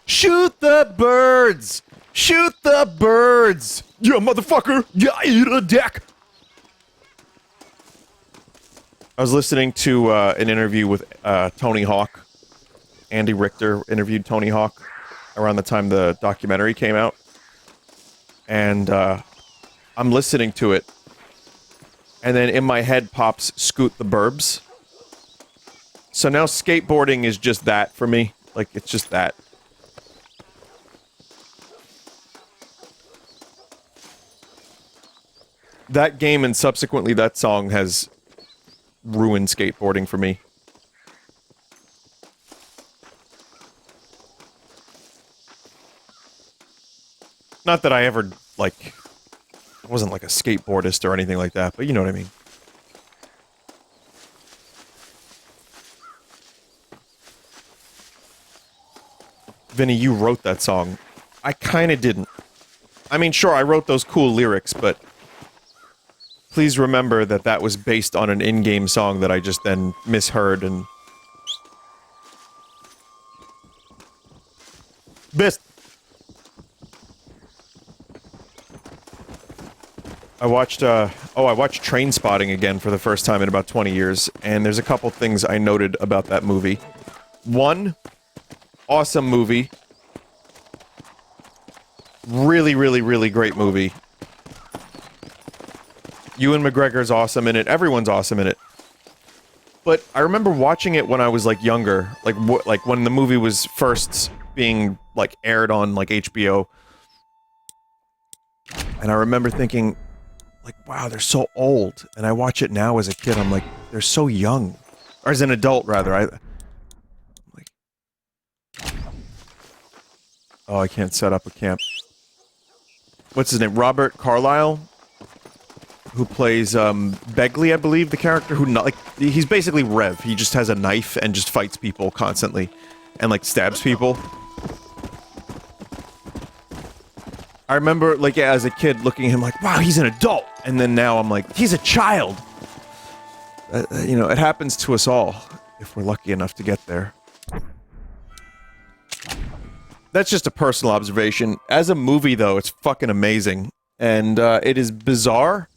Shoot the birds! Shoot the birds! Yeah, motherfucker! Yeah, eat a dick! I was listening to an interview with Tony Hawk. Andy Richter interviewed Tony Hawk around the time the documentary came out. And I'm listening to it, and then in my head pops Scoot the Burbs. So now skateboarding is just that for me. Like, it's just that. That game and subsequently that song has ruined skateboarding for me. Not that I ever, like, I wasn't like a skateboardist or anything like that, but you know what I mean. Vinny, you wrote that song. I kinda didn't. I mean, sure, I wrote those cool lyrics, but please remember that that was based on an in-game song that I just then misheard and... Best! I watched Trainspotting again for the first time in about 20 years, and there's a couple things I noted about that movie. One, awesome movie. Really, really, really great movie. Ewan McGregor's awesome in it. Everyone's awesome in it. But I remember watching it when I was, like, younger. Like when the movie was first being, like, aired on, like, HBO. And I remember thinking... like, wow, they're so old. And I watch it now as a kid, I'm like, they're so young. Or as an adult, rather. Oh, I can't set up a camp. What's his name? Robert Carlyle? Who plays, Begley, I believe, the character who, he's basically Rev. He just has a knife and just fights people constantly. And, like, stabs people. I remember, like, yeah, as a kid, looking at him like, wow, he's an adult! And then now I'm like, he's a child! You know, it happens to us all, if we're lucky enough to get there. That's just a personal observation. As a movie, though, it's fucking amazing. And, it is bizarre.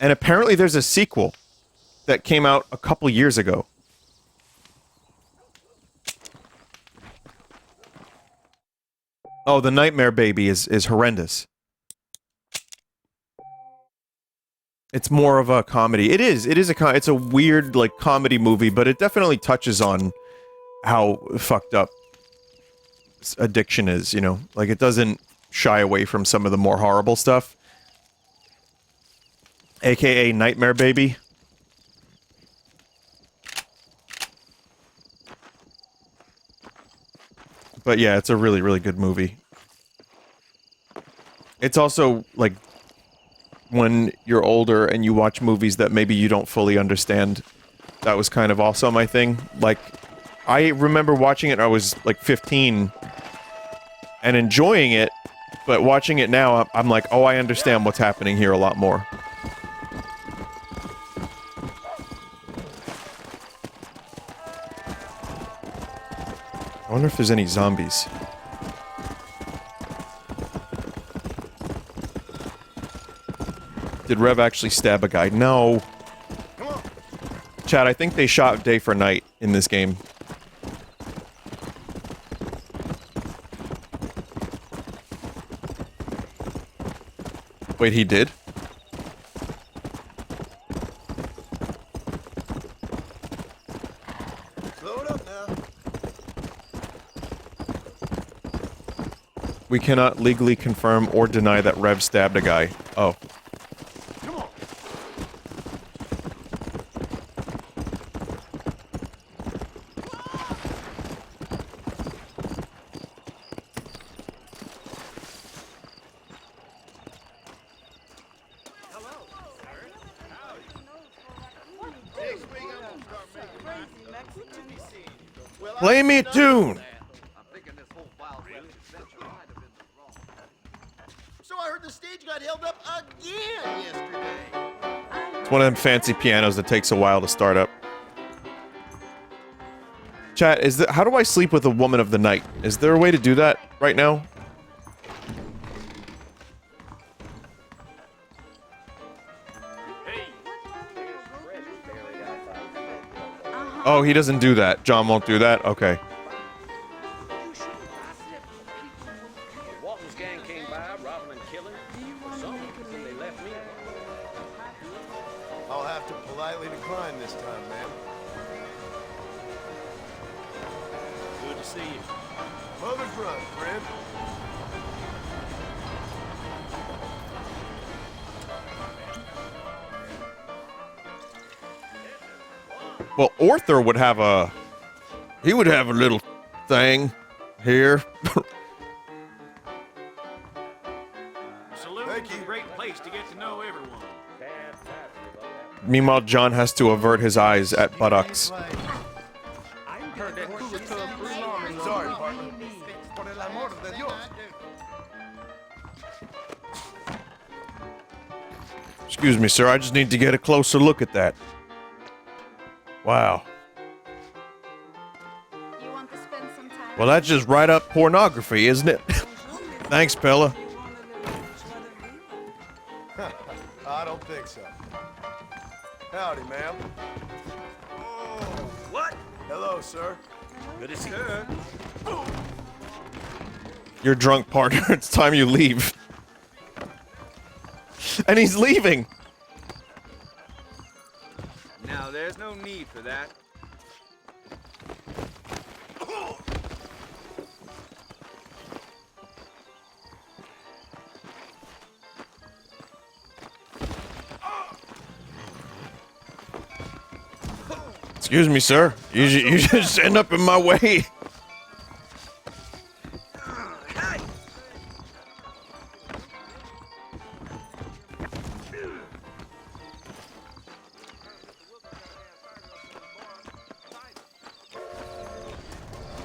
And apparently there's a sequel that came out a couple years ago. Oh, the Nightmare Baby is horrendous. It's more of a comedy. It is it's a weird, like, comedy movie, but it definitely touches on how fucked up addiction is, you know? Like, it doesn't shy away from some of the more horrible stuff. AKA Nightmare Baby. But yeah, it's a really, really good movie. It's also, like, when you're older and you watch movies that maybe you don't fully understand, that was kind of also my thing. Like, I remember watching it, I was, like, 15, and enjoying it, but watching it now, I'm like, oh, I understand what's happening here a lot more. I wonder if there's any zombies. Did Rev actually stab a guy? No. Chad, I think they shot day for night in this game. Wait, he did? Slow it up now. We cannot legally confirm or deny that Rev stabbed a guy. Oh. Play me a tune! So I heard the stage got held up again yesterday. It's one of them fancy pianos that takes a while to start up. Chat, how do I sleep with a woman of the night? Is there a way to do that right now? Oh, he doesn't do that. John won't do that? Okay. Walton's gang came by, robbing and killing. For some reason, they left me alone. I'll have to politely decline this time, ma'am. Good to see you. Mother's run, friend. Well, Arthur would have a... He would have a little thing here. Saloon is a great place to get to know everyone. Meanwhile, John has to avert his eyes at buttocks. Sorry, partner. Por el amor de Dios. Excuse me, sir. I just need to get a closer look at that. Wow. You want to spend some time? Well, that's just right up pornography, isn't it? Thanks, Pella. I don't think so. Howdy, ma'am. Oh, what? Hello, sir. Good to see you. You're drunk, partner. It's time you leave. And he's leaving. Now, there's no need for that. Excuse me, sir. You just end up in my way.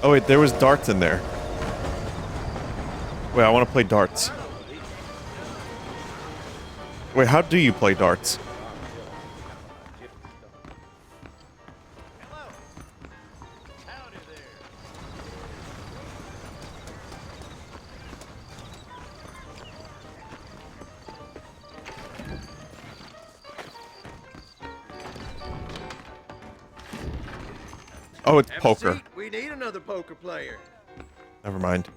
Oh wait, there was darts in there. Wait, I want to play darts. Wait, how do you play darts? Oh, it's poker. We need another poker player. Never mind.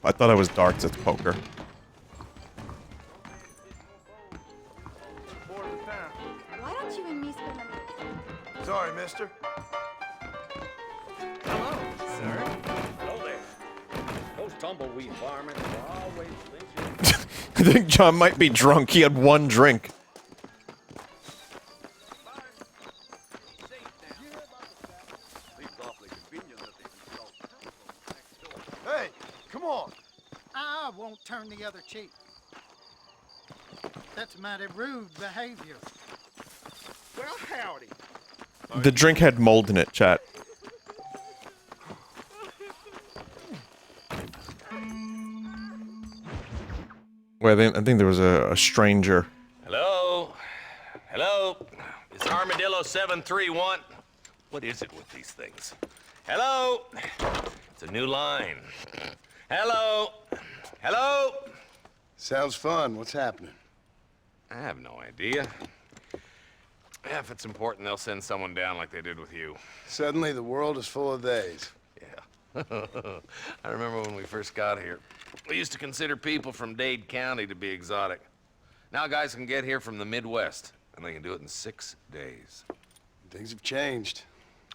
I thought it was darts. It's poker. Why don't you and me spend a night? Sorry, mister. Hello, sir. Hello there. Those tumbleweed varmints are always lynching. I think John might be drunk. He had one drink. on. I won't turn the other cheek. That's mighty rude behavior. Well, howdy. The drink had mold in it, chat. Well, I think there was a stranger. Hello? Hello? It's Armadillo 731. What is it with these things? Hello? It's a new line. Hello? Hello? Sounds fun. What's happening? I have no idea. Yeah, if it's important, they'll send someone down like they did with you. Suddenly, the world is full of theys. Yeah. I remember when we first got here. We used to consider people from Dade County to be exotic. Now guys can get here from the Midwest, and they can do it in 6 days. Things have changed.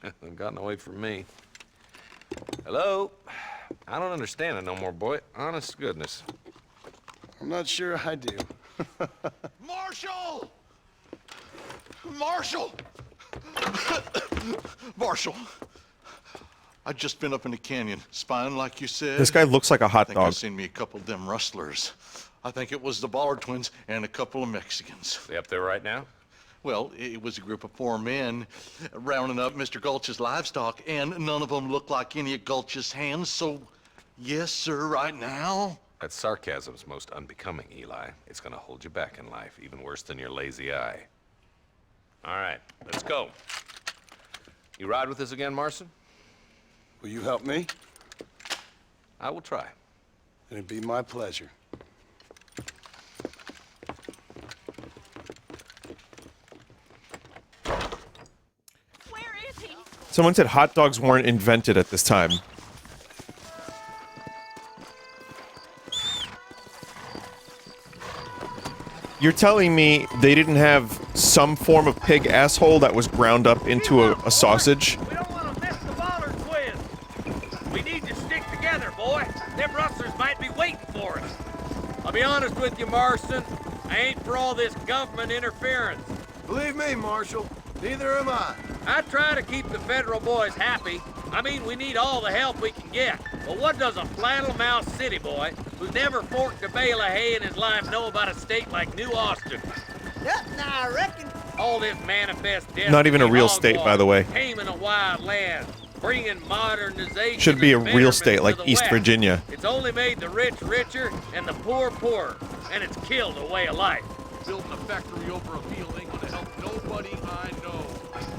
They've gotten away from me. Hello? I don't understand it no more, boy. Honest to goodness. I'm not sure I do. Marshal! Marshal! Marshal! I'd just been up in the canyon, spying like you said. This guy looks like a hot I dog. seen me a couple of them rustlers. I think it was the Ballard twins and a couple of Mexicans. They up there right now? Well, it was a group of 4 men rounding up Mr. Gulch's livestock, and none of them looked like any of Gulch's hands, so yes, sir, right now. That sarcasm's most unbecoming, Eli. It's gonna hold you back in life, even worse than your lazy eye. All right, let's go. You ride with us again, Marston? Will you help me? I will try. It'd be my pleasure. Where is he? Someone said hot dogs weren't invented at this time. You're telling me they didn't have some form of pig asshole that was ground up into a sausage? We don't want to miss the Ballard twins. We need to stick together, boy. Them rustlers might be waiting for us. I'll be honest with you, Marston. I ain't for all this government interference. Believe me, Marshal, neither am I. I try to keep the federal boys happy. I mean, we need all the help we can get. But what does a flannel-mouthed city boy who's never forked a bale of hay in his life know about a state like New Austin? Nothing, I reckon. All this manifest destiny, Not even a real state, by the way. Taming a wild land, bringing modernization. Should be a and real state betterment like to the East West. Virginia. It's only made the rich richer and the poor poorer, and it's killed a way of life. Building a factory over a field ain't gonna help nobody I know.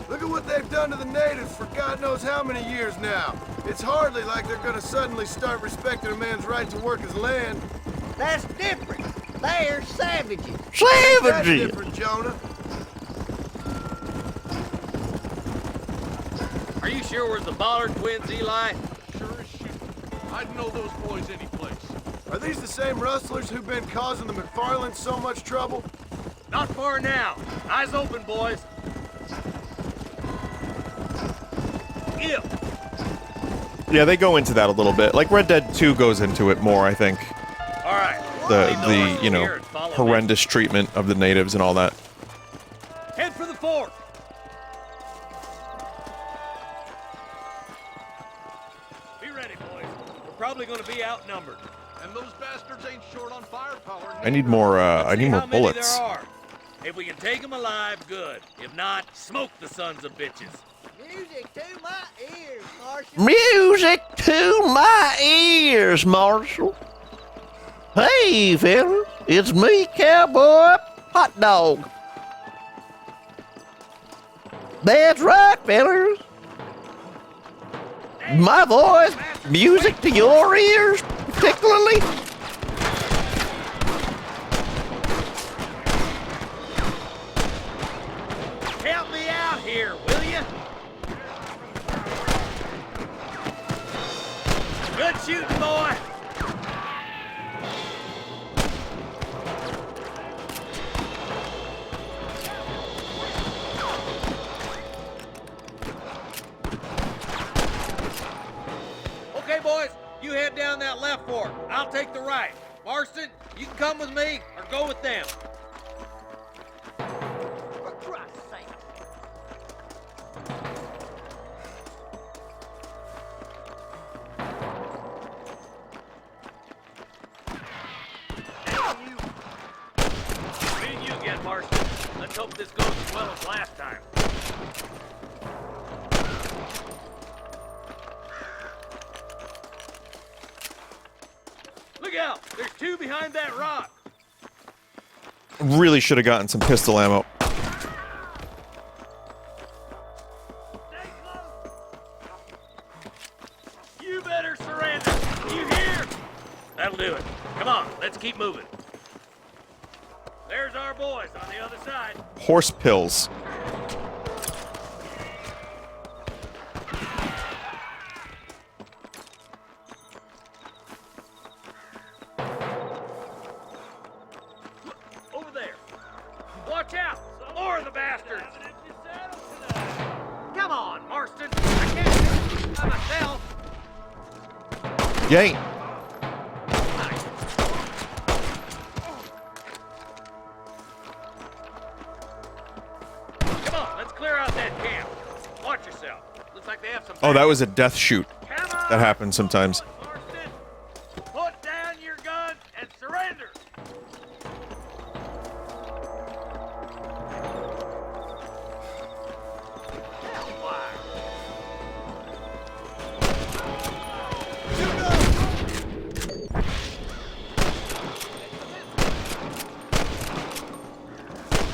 Look at what they've done to the natives for God knows how many years now. It's hardly like they're gonna suddenly start respecting a man's right to work his land. That's different. They're savages. That's different, Jonah. Are you sure we're the Ballard twins, Eli? Sure as shit. I'd know those boys any place. Are these the same rustlers who've been causing the McFarlands so much trouble? Not far now. Eyes open, boys. Ew. Yeah, they go into that a little bit. Like Red Dead 2 goes into it more, I think. All right. The you know, horrendous treatment of the natives and all that. Head for the fort. Be ready, boys. We're probably going to be outnumbered. And those bastards ain't short on firepower. I need more bullets. There are. If we can take them alive, good. If not, smoke the sons of bitches. Music to my ears, Marshal. Music to my ears, Marshal. Hey, fellas, it's me, Cowboy Hot Dog. That's right, fellas. My voice, music to your ears, particularly. Help me out here, will you? Good shooting, boy. Okay, boys, you head down that left fork. I'll take the right. Marston, you can come with me or go with them. For Christ's sake. well as last time. Look out! There's two behind that rock. Really should have gotten some pistol ammo. You better surrender. You hear? That'll do it. Come on, let's keep moving. There's our boys on the other side. Horse pills. Over there. Watch out! Some more of the bastards! Come on, Marston! I can't do it by myself! Yay! Come on, let's clear out that camp. Watch yourself. Looks like they have some... Oh, that was a death shoot. That happens sometimes. Marston, put down your guns and surrender!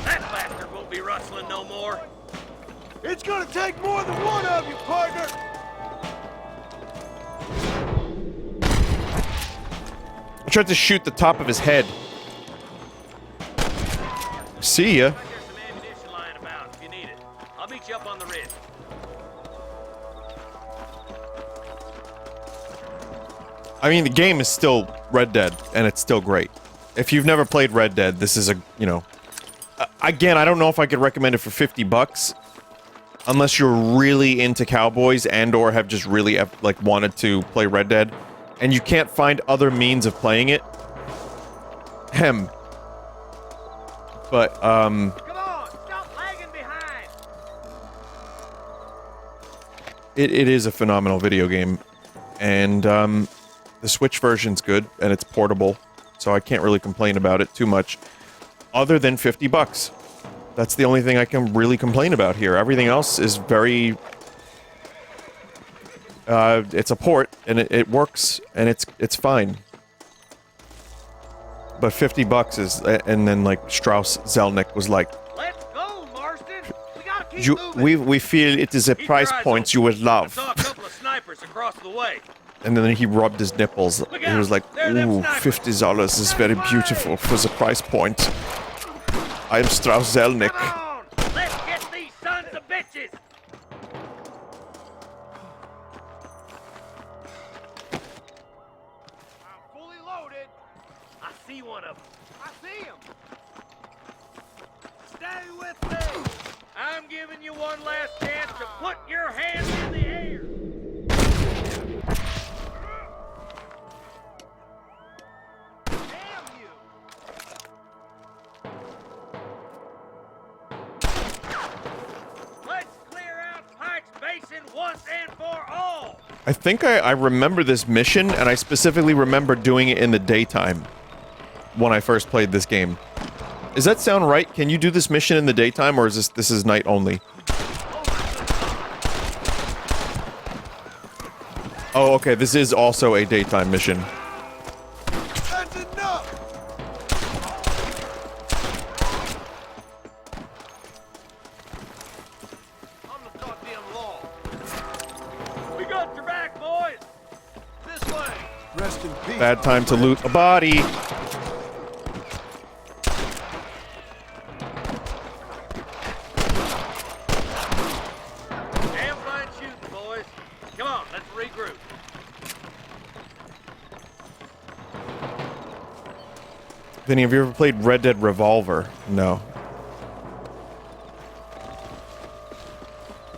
That bastard won't be rustling no more. It's gonna take more than one of you, partner! I tried to shoot the top of his head. See ya. There's some ammunition lying about if you need it. I'll meet you up on the ridge. I mean, the game is still Red Dead, and it's still great. If you've never played Red Dead, this is a, you know... again, I don't know if I could recommend it for $50, unless you're really into cowboys and or have just really, like, wanted to play Red Dead, and you can't find other means of playing it. But, Come on, stop lagging behind. it is a phenomenal video game, and, the Switch version's good, and it's portable, so I can't really complain about it too much, other than $50. That's the only thing I can really complain about here. Everything else is very... it's a port, and it works, and it's fine. But $50 is... And then, like, Strauss Zelnick was like... Let's go, Marston. We gotta keep moving. We feel it is a price point you would I love. saw a couple of snipers across the way. And then he rubbed his nipples. He was like, ooh, $50 is very beautiful for the price point. I am Strauss Zelnick. Come on, let's get these sons of bitches. I'm fully loaded. I see one of them. I see him. Stay with me. I'm giving you one last chance to put your hands in the air. Damn you. Let's clear out Pike's Basin once and for all. I think I remember this mission, and I specifically remember doing it in the daytime when I first played this game. Does that sound right? Can you do this mission in the daytime, or is this is night only? Oh, okay, this is also a daytime mission. That's enough! I'm the goddamn law. We got your back, boys. This way. Rest in peace. Bad time to loot a body. Damn fine shooting, boys. Come on, let's regroup. Vinny, have you ever played Red Dead Revolver? No.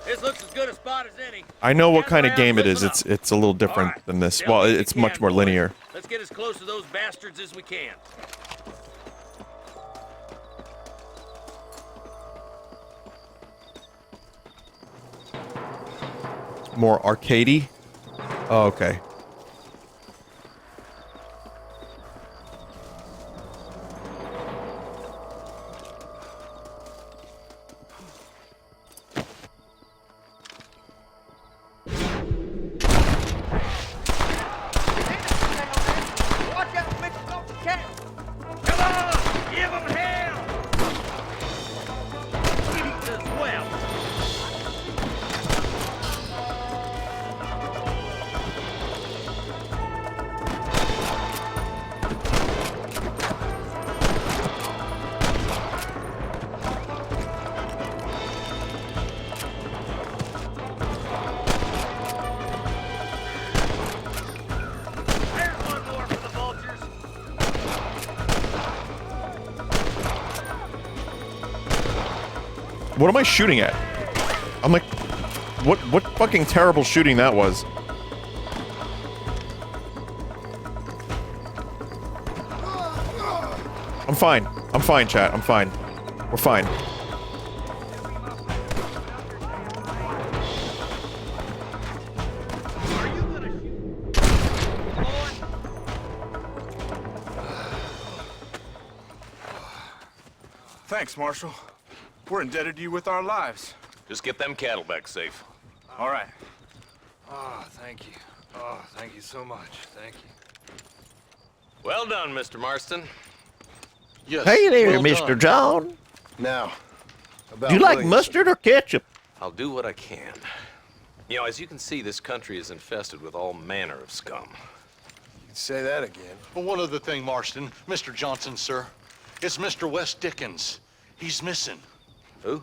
This looks as good a spot as any. I know what kind of Gather game round, it is. listen up. It's a little different All right. than this. Tell Well, me if it's you much can, more boys. linear. Let's get as close to those bastards as we can. More arcadey? Oh, okay. What am I shooting at? I'm like, what fucking terrible shooting that was. I'm fine. I'm fine, chat. I'm fine. We're fine. Thanks, Marshal. We're indebted to you with our lives. Just get them cattle back safe. All right. Oh, thank you. Oh, thank you so much. Thank you. Well done, Mr. Marston. Yes. Hey there, well Mr. done. John. Now, about Do you like Williamson. mustard or ketchup? I'll do what I can. You know, as you can see, this country is infested with all manner of scum. You can say that again. Well, one other thing, Marston. Mr. Johnson, sir. It's Mr. Wes Dickens. He's missing. Who?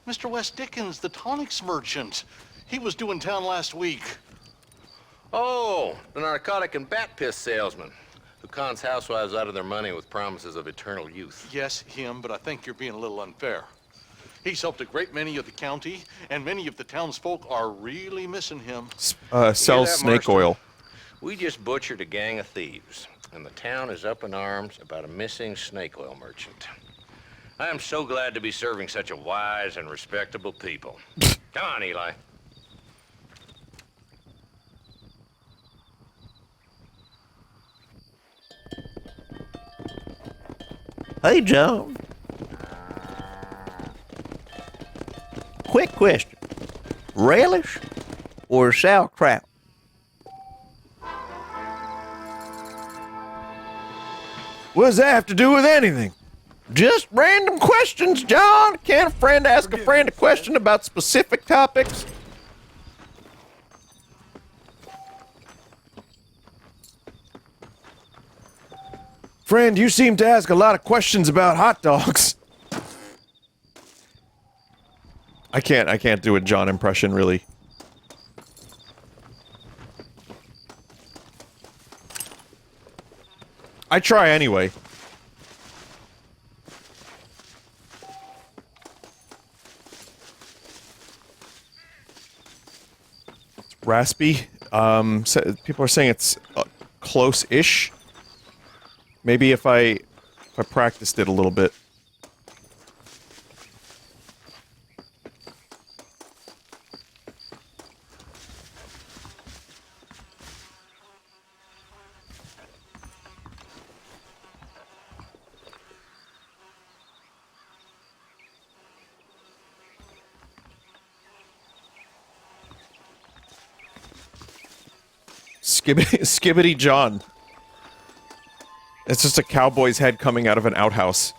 Mr. Wes Dickens, the tonics merchant. He was due in town last week. Oh, the narcotic and bat piss salesman who cons housewives out of their money with promises of eternal youth. Yes, him, but I think you're being a little unfair. He's helped a great many of the county, and many of the townsfolk are really missing him. Sells snake oil. We just butchered a gang of thieves, and the town is up in arms about a missing snake oil merchant. I am so glad to be serving such a wise and respectable people. Come on, Eli. Hey, John. Quick question. Relish or sauerkraut? What does that have to do with anything? Just random questions, John. Can't a friend ask a friend a question about specific topics? Friend, you seem to ask a lot of questions about hot dogs. I can't do a John impression, really. I try anyway. It's raspy. People are saying it's close-ish. Maybe if I practiced it a little bit. Skibbity John. It's just a cowboy's head coming out of an outhouse.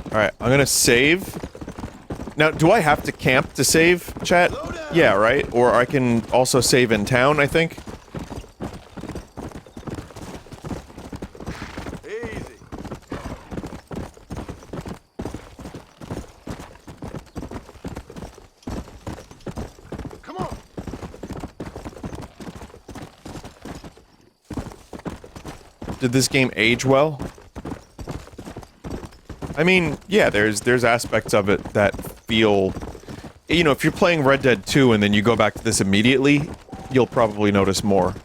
Alright, I'm gonna save. Now, do I have to camp to save, chat? Yeah, right? Or I can also save in town, I think. Easy. Come on. Did this game age well? I mean, yeah, there's aspects of it that feel... You know, if you're playing Red Dead 2 and then you go back to this immediately, you'll probably notice more.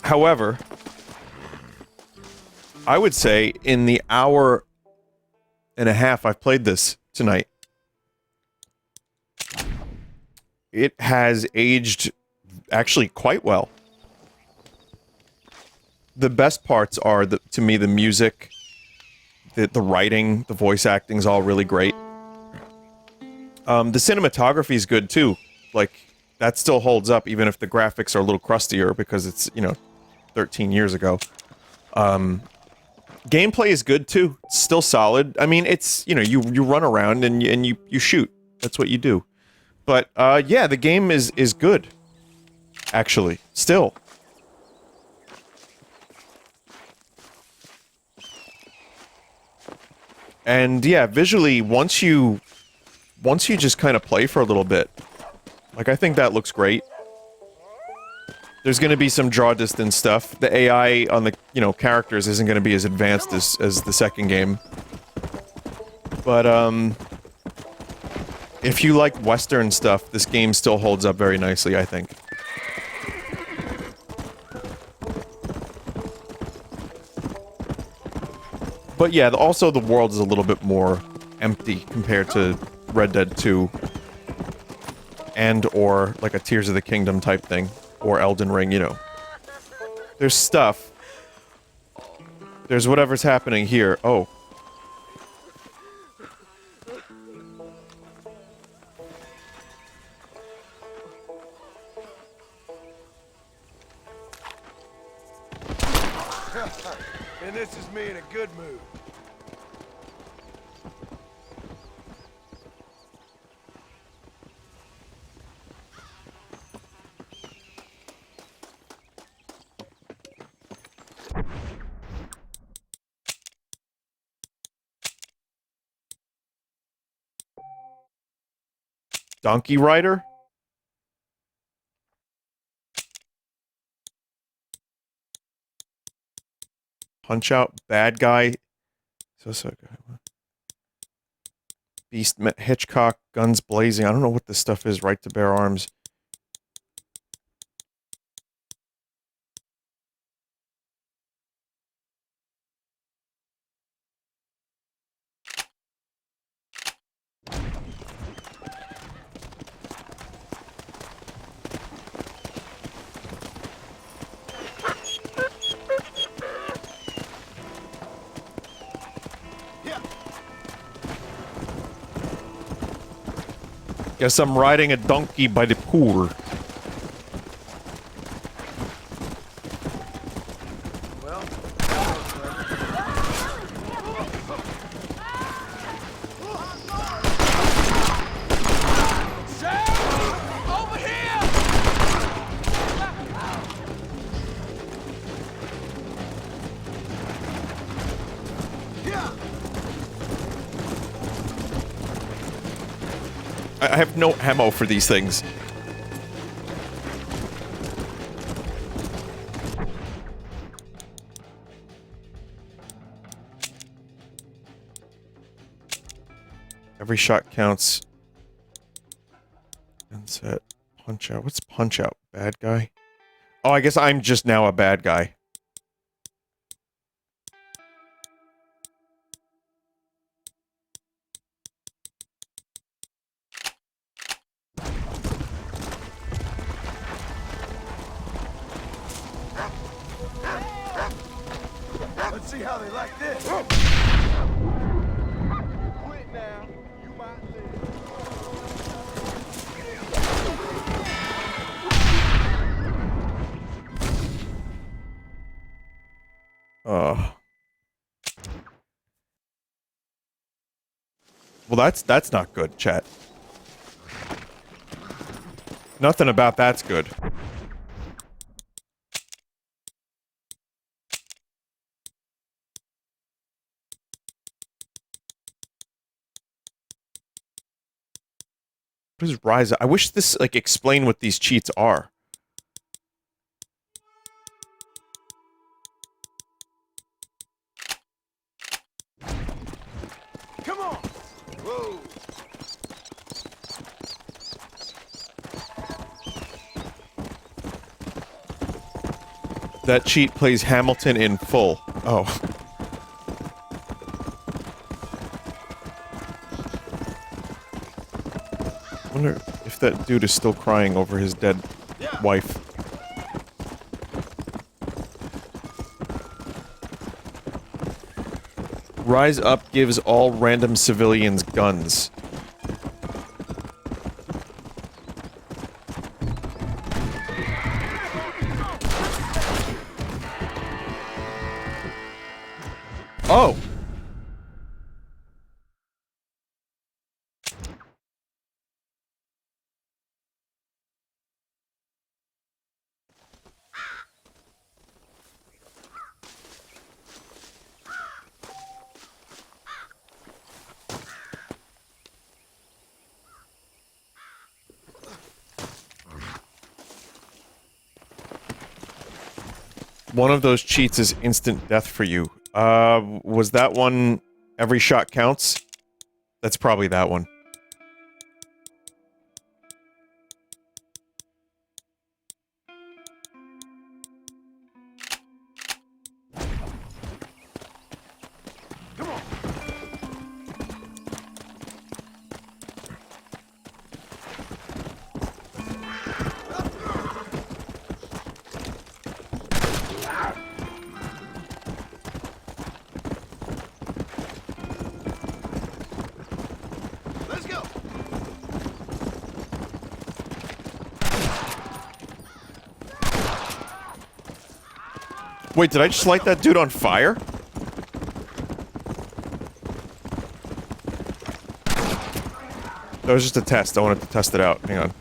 However, I would say in the hour and a half I've played this tonight, it has aged actually quite well. The best parts are, to me, the music, the writing, the voice acting's all really great. The cinematography's good, too. Like, that still holds up, even if the graphics are a little crustier, because it's, you know, 13 years ago. Gameplay is good, too. It's still solid. I mean, it's, you know, you run around and you shoot. That's what you do. But, yeah, the game is good. Actually. Still. And yeah, visually, once you just kind of play for a little bit, like, I think that looks great. There's going to be some draw distance stuff. The AI on the, you know, characters isn't going to be as advanced as the second game. But, if you like Western stuff, this game still holds up very nicely, I think. But yeah, also the world is a little bit more empty compared to Red Dead 2. And or like a Tears of the Kingdom type thing. Or Elden Ring, you know. There's stuff. There's whatever's happening here. Oh. And this is me in a good mood. Donkey Rider? Punch Out, Bad Guy. Beast, Hitchcock, Guns Blazing. I don't know what this stuff is. Right to Bear Arms. Guess I'm riding a donkey by the pool. I have no ammo for these things. Every shot counts. And set. Punch Out. What's Punch Out? Bad guy? Oh, I guess I'm just now a bad guy. Let's see how they like this. Quit now. You might live. Well, that's not good, chat. Nothing about that's good. What is Rise? I wish this, like, explain what these cheats are. Come on! Whoa! That cheat plays Hamilton in full. Oh. I wonder if that dude is still crying over his dead wife. Rise Up gives all random civilians guns. Oh! One of those cheats is instant death for you. Was that one every shot counts? That's probably that one. Wait, did I just light that dude on fire? That was just a test. I wanted to test it out. Hang on.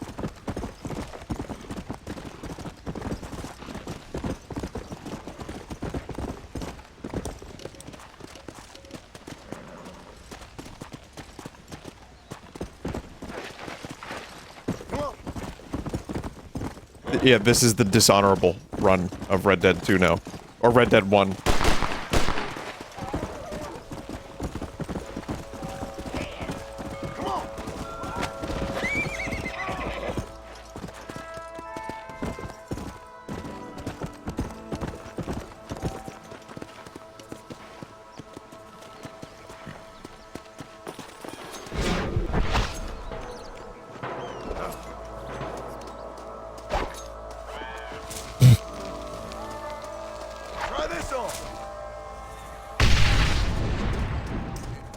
Yeah, this is the dishonorable run of Red Dead 2 now. Or Red Dead 1.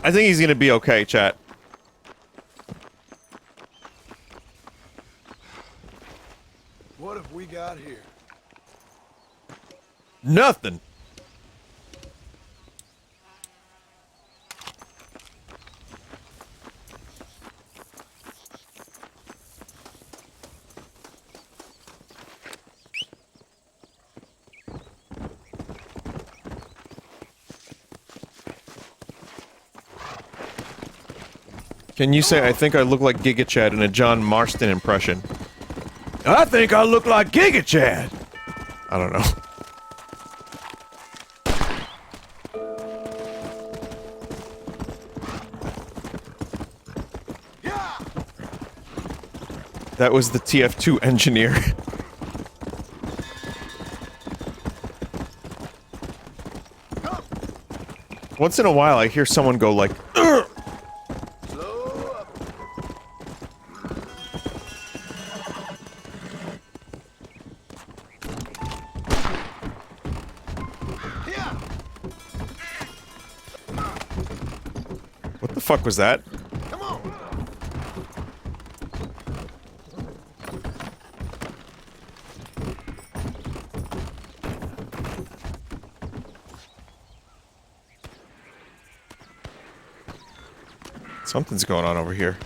I think he's gonna be okay, chat. What have we got here? Nothing. Can you say, I think I look like Giga Chad in a John Marston impression? I think I look like Giga Chad! I don't know. That was the TF2 engineer. Once in a while I hear someone go like, "Ugh!" What the fuck was that? Come on. Something's going on over here.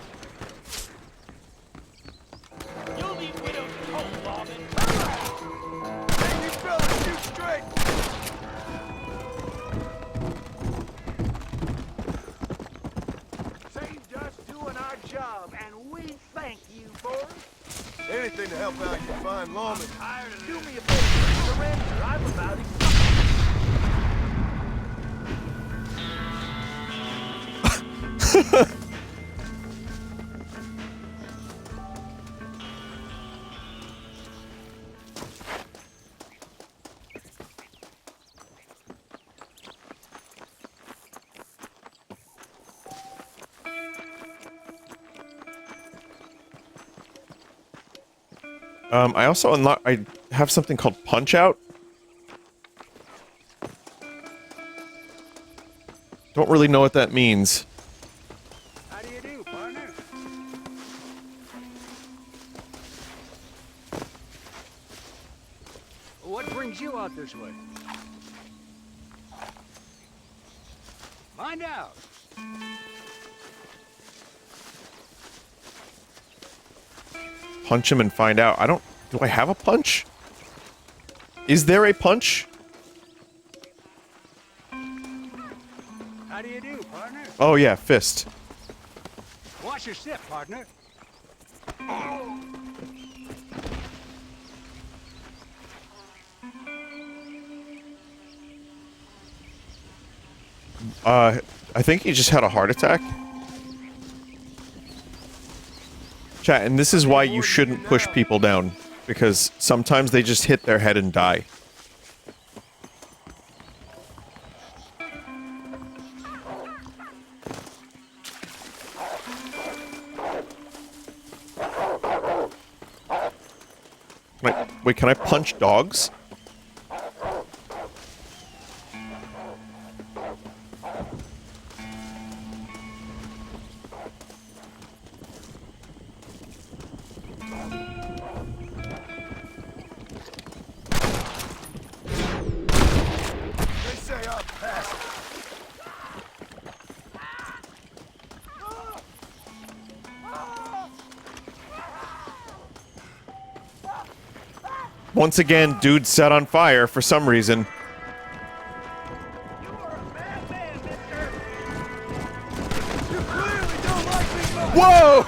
Anything to help out you fine lawmen. Do me a favor, surrender. I'm about to... I also I have something called Punch Out. Don't really know what that means. How do you do, partner? What brings you out this way? Find out. Punch him and find out. Do I have a punch? Is there a punch? How do you do, partner? Oh yeah, fist. Watch your step, partner. I think he just had a heart attack. Chat, and this is why you shouldn't push people down, because sometimes they just hit their head and die. Wait, can I punch dogs? They say I'm passive. Once again, dude set on fire for some reason. Whoa!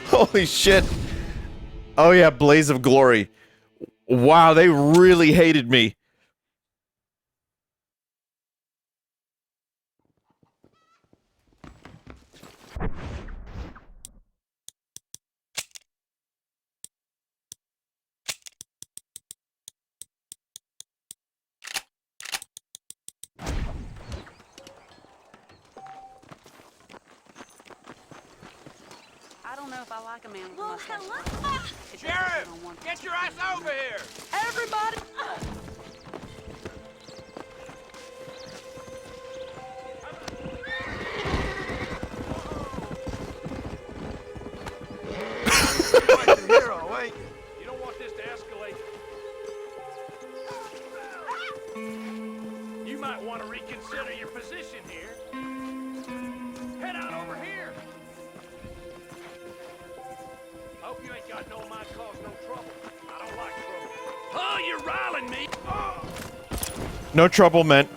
Holy shit. Oh yeah, blaze of glory. Wow, they really hated me. I don't know if I like a man with a mustache. Sheriff, get your ass over here! Everybody! Hero, wait. You don't want this to escalate. You might want to reconsider your position here. Head out over here. Hope you ain't got no mind cause no trouble. I don't like trouble. Oh, you're riling me. Oh. No trouble meant.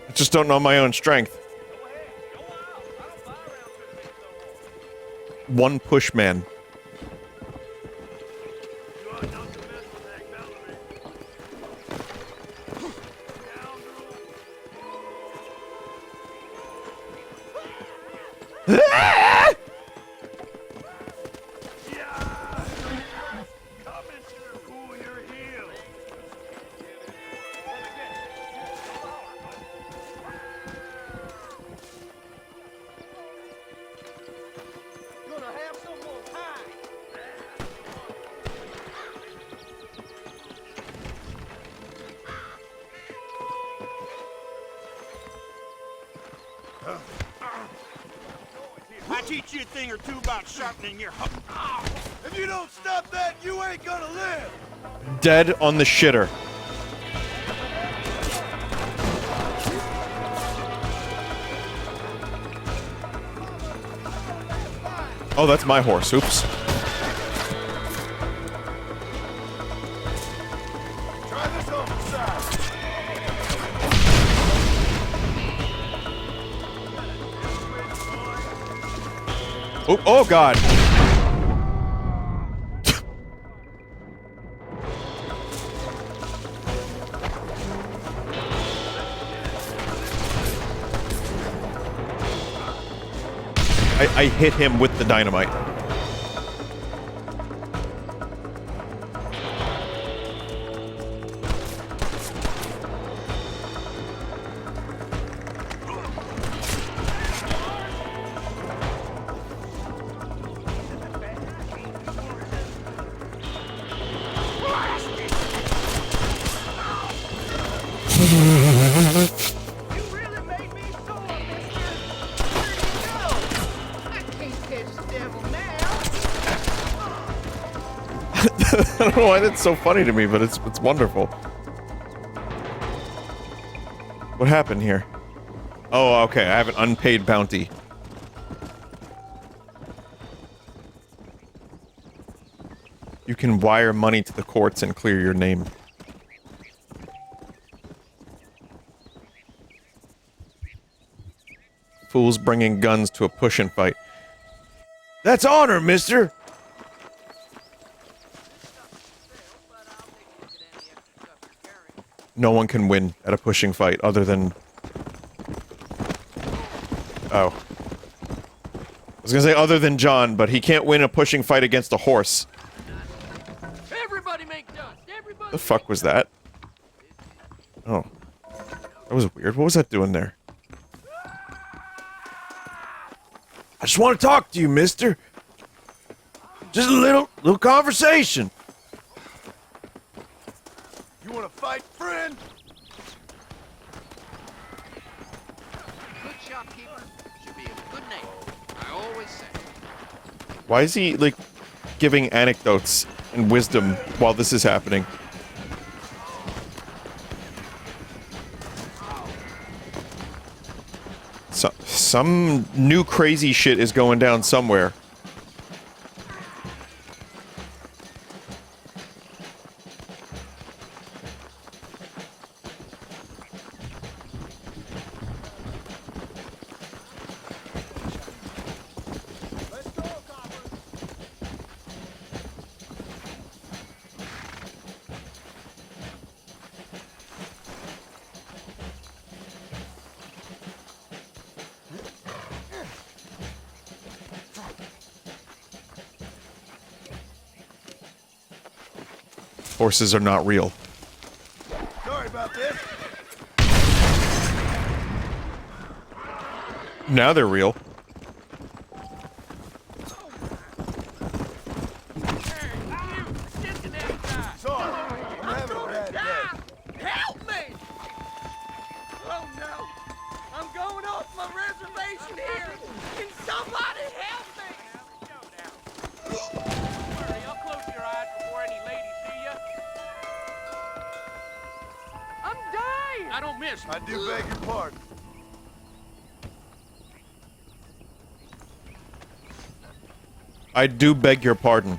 I just don't know my own strength. One push man. I teach you a thing or two about sharpening your hook. If you don't stop that, you ain't gonna live. Dead on the shitter. Oh, that's my horse. Oops. Try this on the side. Oh, oh God. I hit him with the dynamite. I don't know why that's so funny to me, but it's wonderful. What happened here? Oh, okay, I have an unpaid bounty. You can wire money to the courts and clear your name. Fools bringing guns to a push-and fight. That's honor, mister! no one can win at a pushing fight other than... Oh. I was gonna say other than John, but he can't win a pushing fight against a horse. Everybody make dust. Everybody. The fuck was that? Oh. That was weird. What was that doing there? I just want to talk to you, mister. Just a little conversation. You want to fight, friend? Good shopkeeper should be a good neighbor. I always say. Why is he, like, giving anecdotes and wisdom while this is happening? Some new crazy shit is going down somewhere. Horses are not real. Sorry about this. Now they're real. Sorry, I'm having a bad day. Help me! Oh no! I'm going off my reservation here! Can somebody help me? Don't worry, I'll close your eyes before any ladies see you. I'm dying! I don't miss. I do beg your pardon. I do beg your pardon.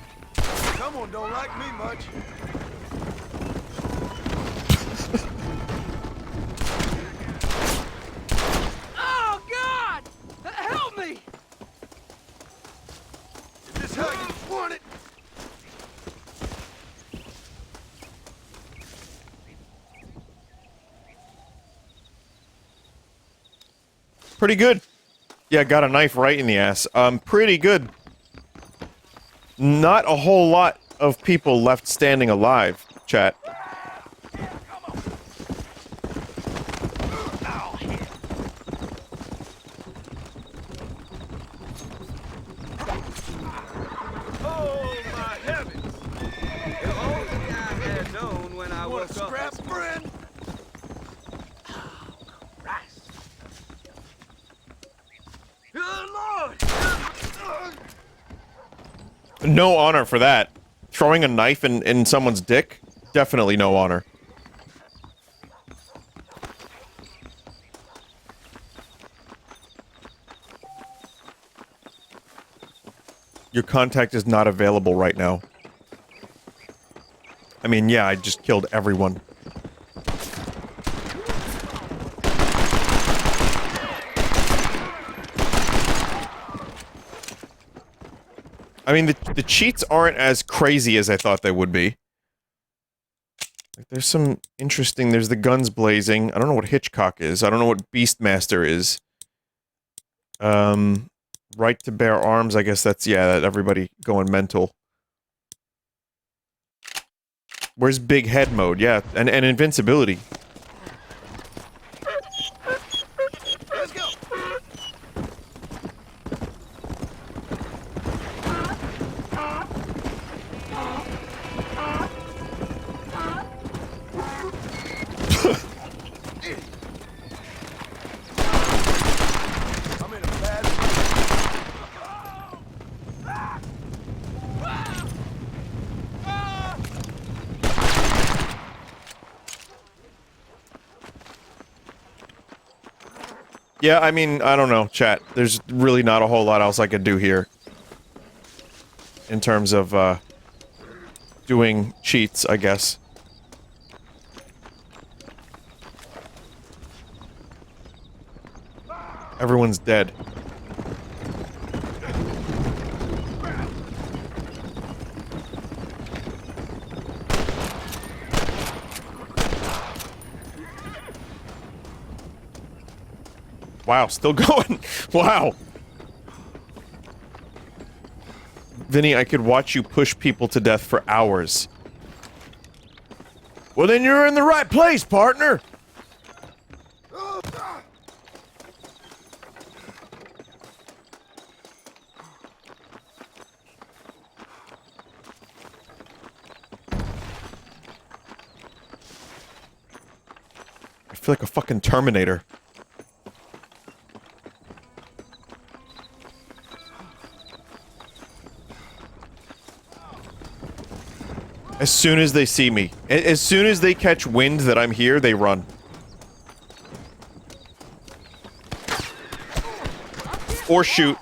Someone don't like me much. Oh God! Help me! Is this how you want it? Pretty good. Yeah, got a knife right in the ass. Pretty good. Not a whole lot of people left standing alive, chat. Oh my heavens! If only I had known when I woke up. Scrap, friend? Good Lord! No honor for that. Throwing a knife in someone's dick? Definitely no honor. Your contact is not available right now. I mean, yeah, I just killed everyone. I mean, the cheats aren't as crazy as I thought they would be. Like, there's some interesting... There's the guns blazing. I don't know what Hitchcock is. I don't know what Beastmaster is. Right to bear arms, I guess that's... Yeah, that everybody going mental. Where's big head mode? Yeah, and invincibility. Let's go. I'm in a bad... Yeah, I mean, I don't know, chat. There's really not a whole lot else I could do here. In terms of, doing cheats, I guess. Everyone's dead. Wow, still going. Wow. Vinny, I could watch you push people to death for hours. Well, then you're in the right place, partner. I feel like a fucking Terminator. As soon as they see me, as soon as they catch wind that I'm here, they run. Or shoot.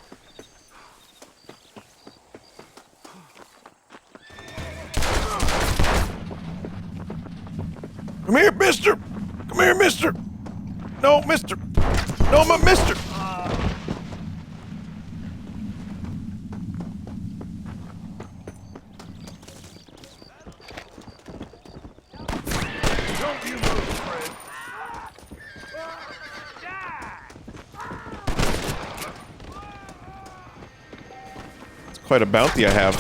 Come here, mister! Come here, mister! No, mister! No, my mister! Quite a bounty I have.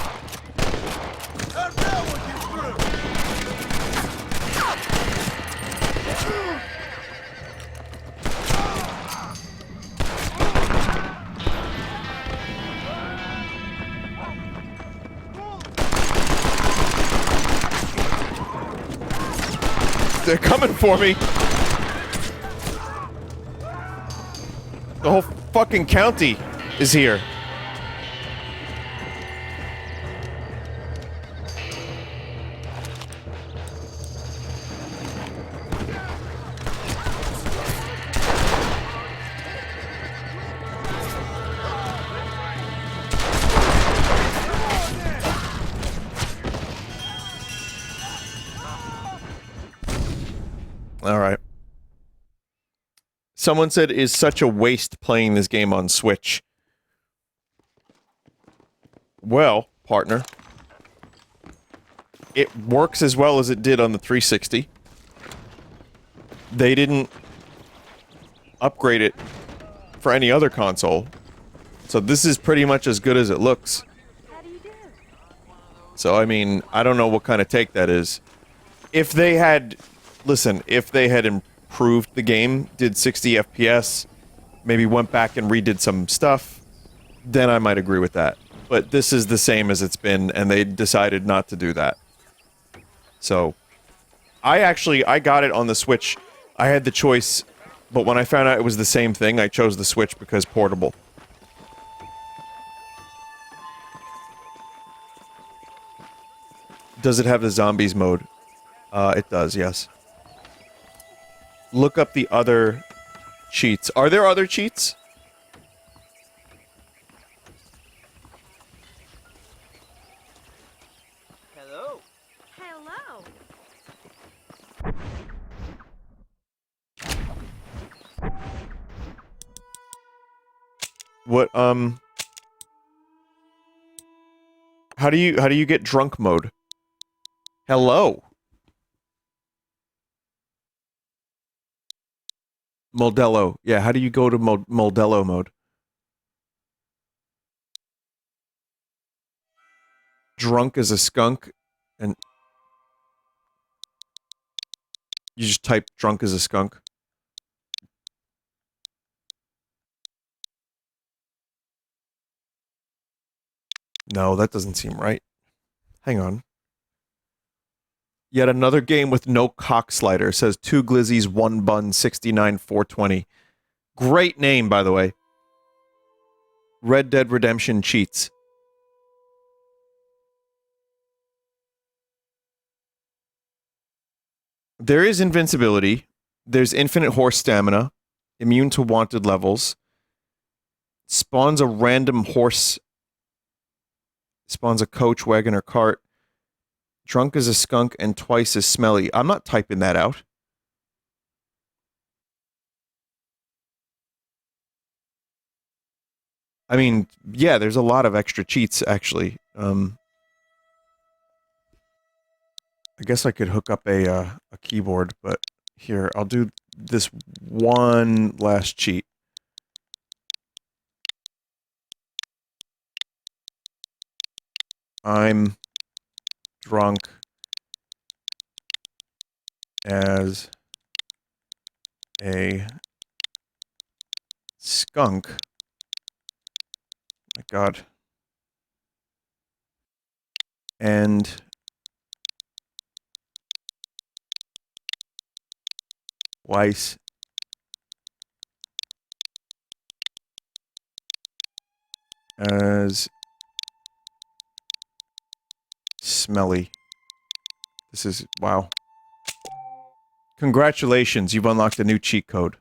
They're coming for me. The whole fucking county is here. All right. Someone said, "Is such a waste playing this game on Switch." Well, partner, it works as well as it did on the 360. They didn't upgrade it for any other console, so this is pretty much as good as it looks. So, I mean, I don't know what kind of take that is. If they had... Listen, if they had improved the game, did 60 FPS, maybe went back and redid some stuff, then I might agree with that. But this is the same as it's been, and they decided not to do that. So, I got it on the Switch. I had the choice, but when I found out it was the same thing, I chose the Switch because portable. Does it have the zombies mode? It does, yes. Look up the other cheats. Are there other cheats? Hello. Hello. What, how do you get drunk mode? Hello. Modelo. Yeah, how do you go to Modelo mode? Drunk as a skunk, and you just type drunk as a skunk. No, that doesn't seem right. Hang on. Yet another game with no cock slider. Says 2 glizzies, 1 bun, 69 420. Great name, by the way. Red Dead Redemption cheats. There is invincibility. There's infinite horse stamina. Immune to wanted levels. Spawns a random horse. Spawns a coach, wagon, or cart. Drunk as a skunk and twice as smelly. I'm not typing that out. I mean, yeah, there's a lot of extra cheats, actually. I guess I could hook up a keyboard, but here, I'll do this one last cheat. I'm drunk as a skunk. My God. And Weiss as smelly. This is, wow. Congratulations, you've unlocked a new cheat code.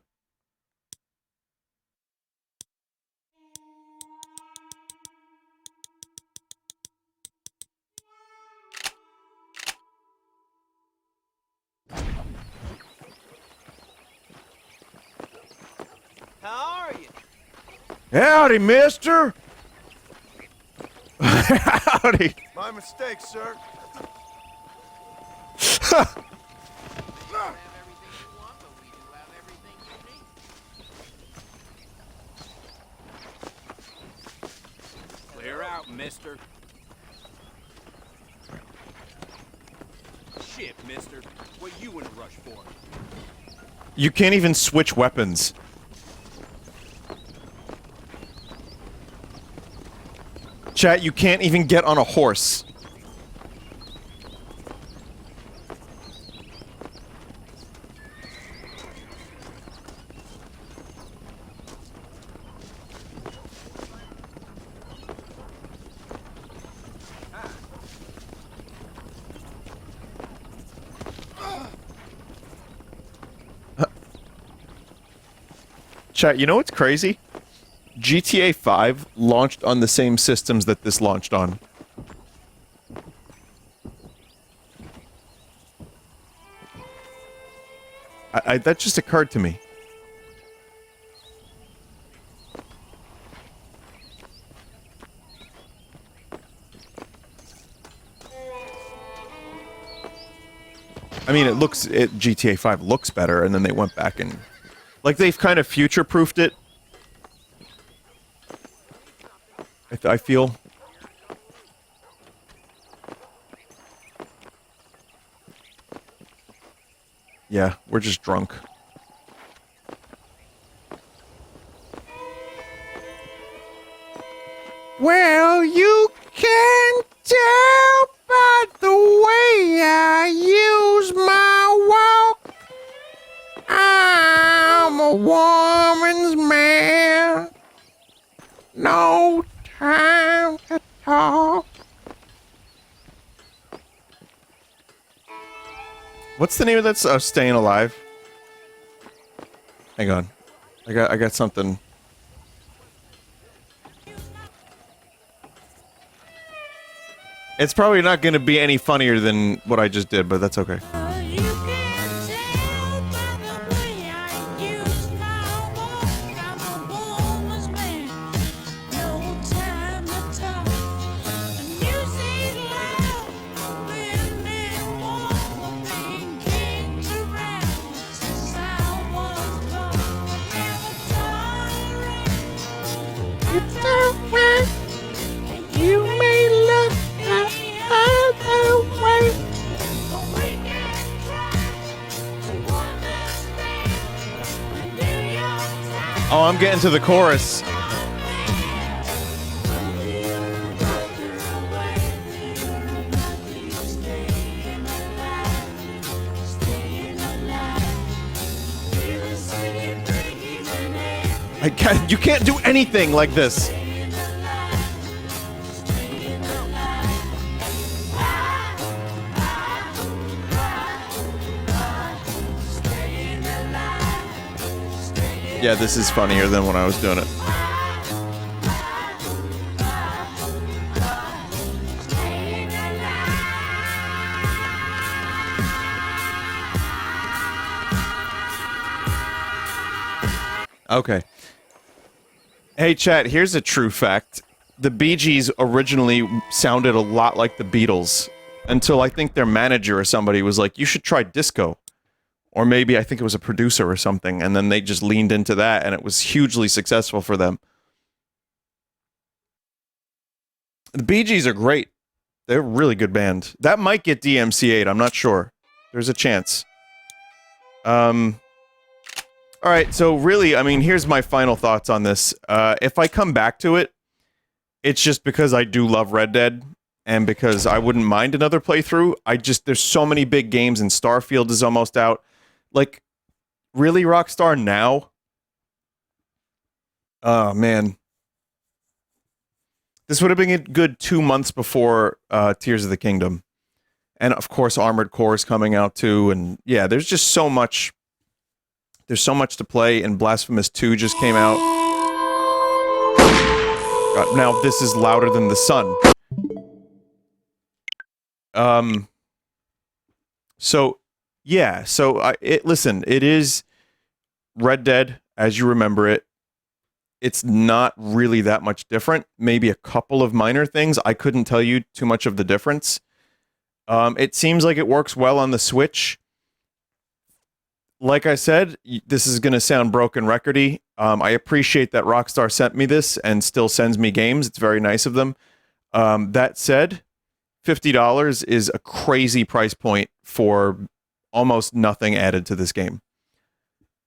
How are you? Howdy, mister! Howdy! My mistake, sir. Clear out, mister. Shit, mister. What you in a rush for? You can't even switch weapons. Chat, you can't even get on a horse. Chat, you know what's crazy? GTA 5 launched on the same systems that this launched on. That just occurred to me. I mean, GTA 5 looks better, and then they went back and... Like, they've kind of future-proofed it. I feel. Yeah, we're just drunk. Well, you can tell by the way I use my walk. I'm a woman's man. No time to talk. What's the name of that? Staying Alive. Hang on, I got something. It's probably not going to be any funnier than what I just did, but that's okay. You may look the other way. Oh, I'm getting to the chorus. You can't do anything like this. Yeah, this is funnier than when I was doing it. Okay. Hey, chat, here's a true fact. The Bee Gees originally sounded a lot like the Beatles, until I think their manager or somebody was like, you should try disco. Or maybe I think it was a producer or something, and then they just leaned into that, and it was hugely successful for them. The Bee Gees are great. They're a really good band. That might get DMCA'd. I'm not sure. There's a chance. All right, so really, I mean, here's my final thoughts on this. If I come back to it, it's just because I do love Red Dead, and because I wouldn't mind another playthrough. There's so many big games, and Starfield is almost out. Like, really, Rockstar now? Oh, man. This would have been a good 2 months before Tears of the Kingdom. And, of course, Armored Core is coming out, too. And, yeah, there's just so much... There's so much to play, and Blasphemous 2 just came out. God, now this is louder than the sun. So, yeah. So, listen, it is Red Dead, as you remember it. It's not really that much different. Maybe a couple of minor things. I couldn't tell you too much of the difference. It seems like it works well on the Switch. Like I said, this is going to sound broken recordy. I appreciate that Rockstar sent me this and still sends me games. It's very nice of them. That said, $50 is a crazy price point for almost nothing added to this game.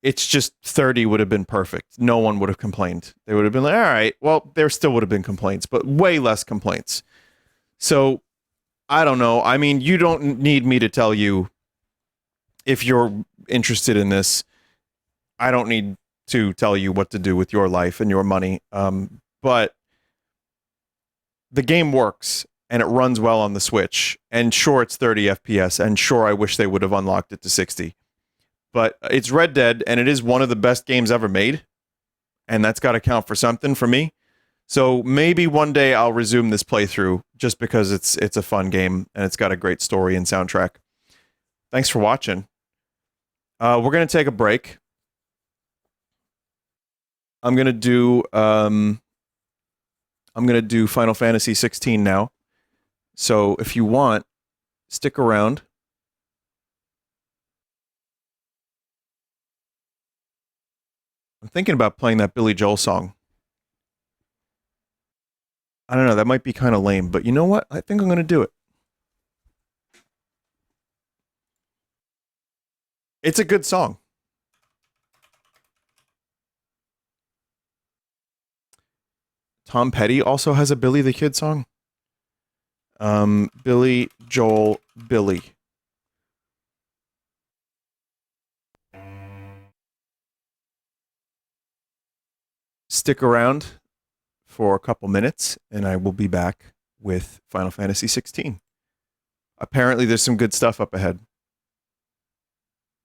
It's just 30 would have been perfect. No one would have complained. They would have been like, all right, well, there still would have been complaints, but way less complaints. So, I don't know. I mean, you don't need me to tell you if you're interested in this. I don't need to tell you what to do with your life and your money. But the game works and it runs well on the Switch. And sure, it's 30 FPS. And sure, I wish they would have unlocked it to 60. But it's Red Dead, and it is one of the best games ever made. And that's got to count for something for me. So maybe one day I'll resume this playthrough just because it's a fun game and it's got a great story and soundtrack. Thanks for watching. We're going to take a break. I'm going to do Final Fantasy 16 now. So if you want, stick around. I'm thinking about playing that Billy Joel song. I don't know, that might be kind of lame, but you know what? I think I'm going to do it. It's a good song. Tom Petty also has a Billy the Kid song. Billy Joel Billy. Stick around for a couple minutes, and I will be back with Final Fantasy 16. Apparently, there's some good stuff up ahead.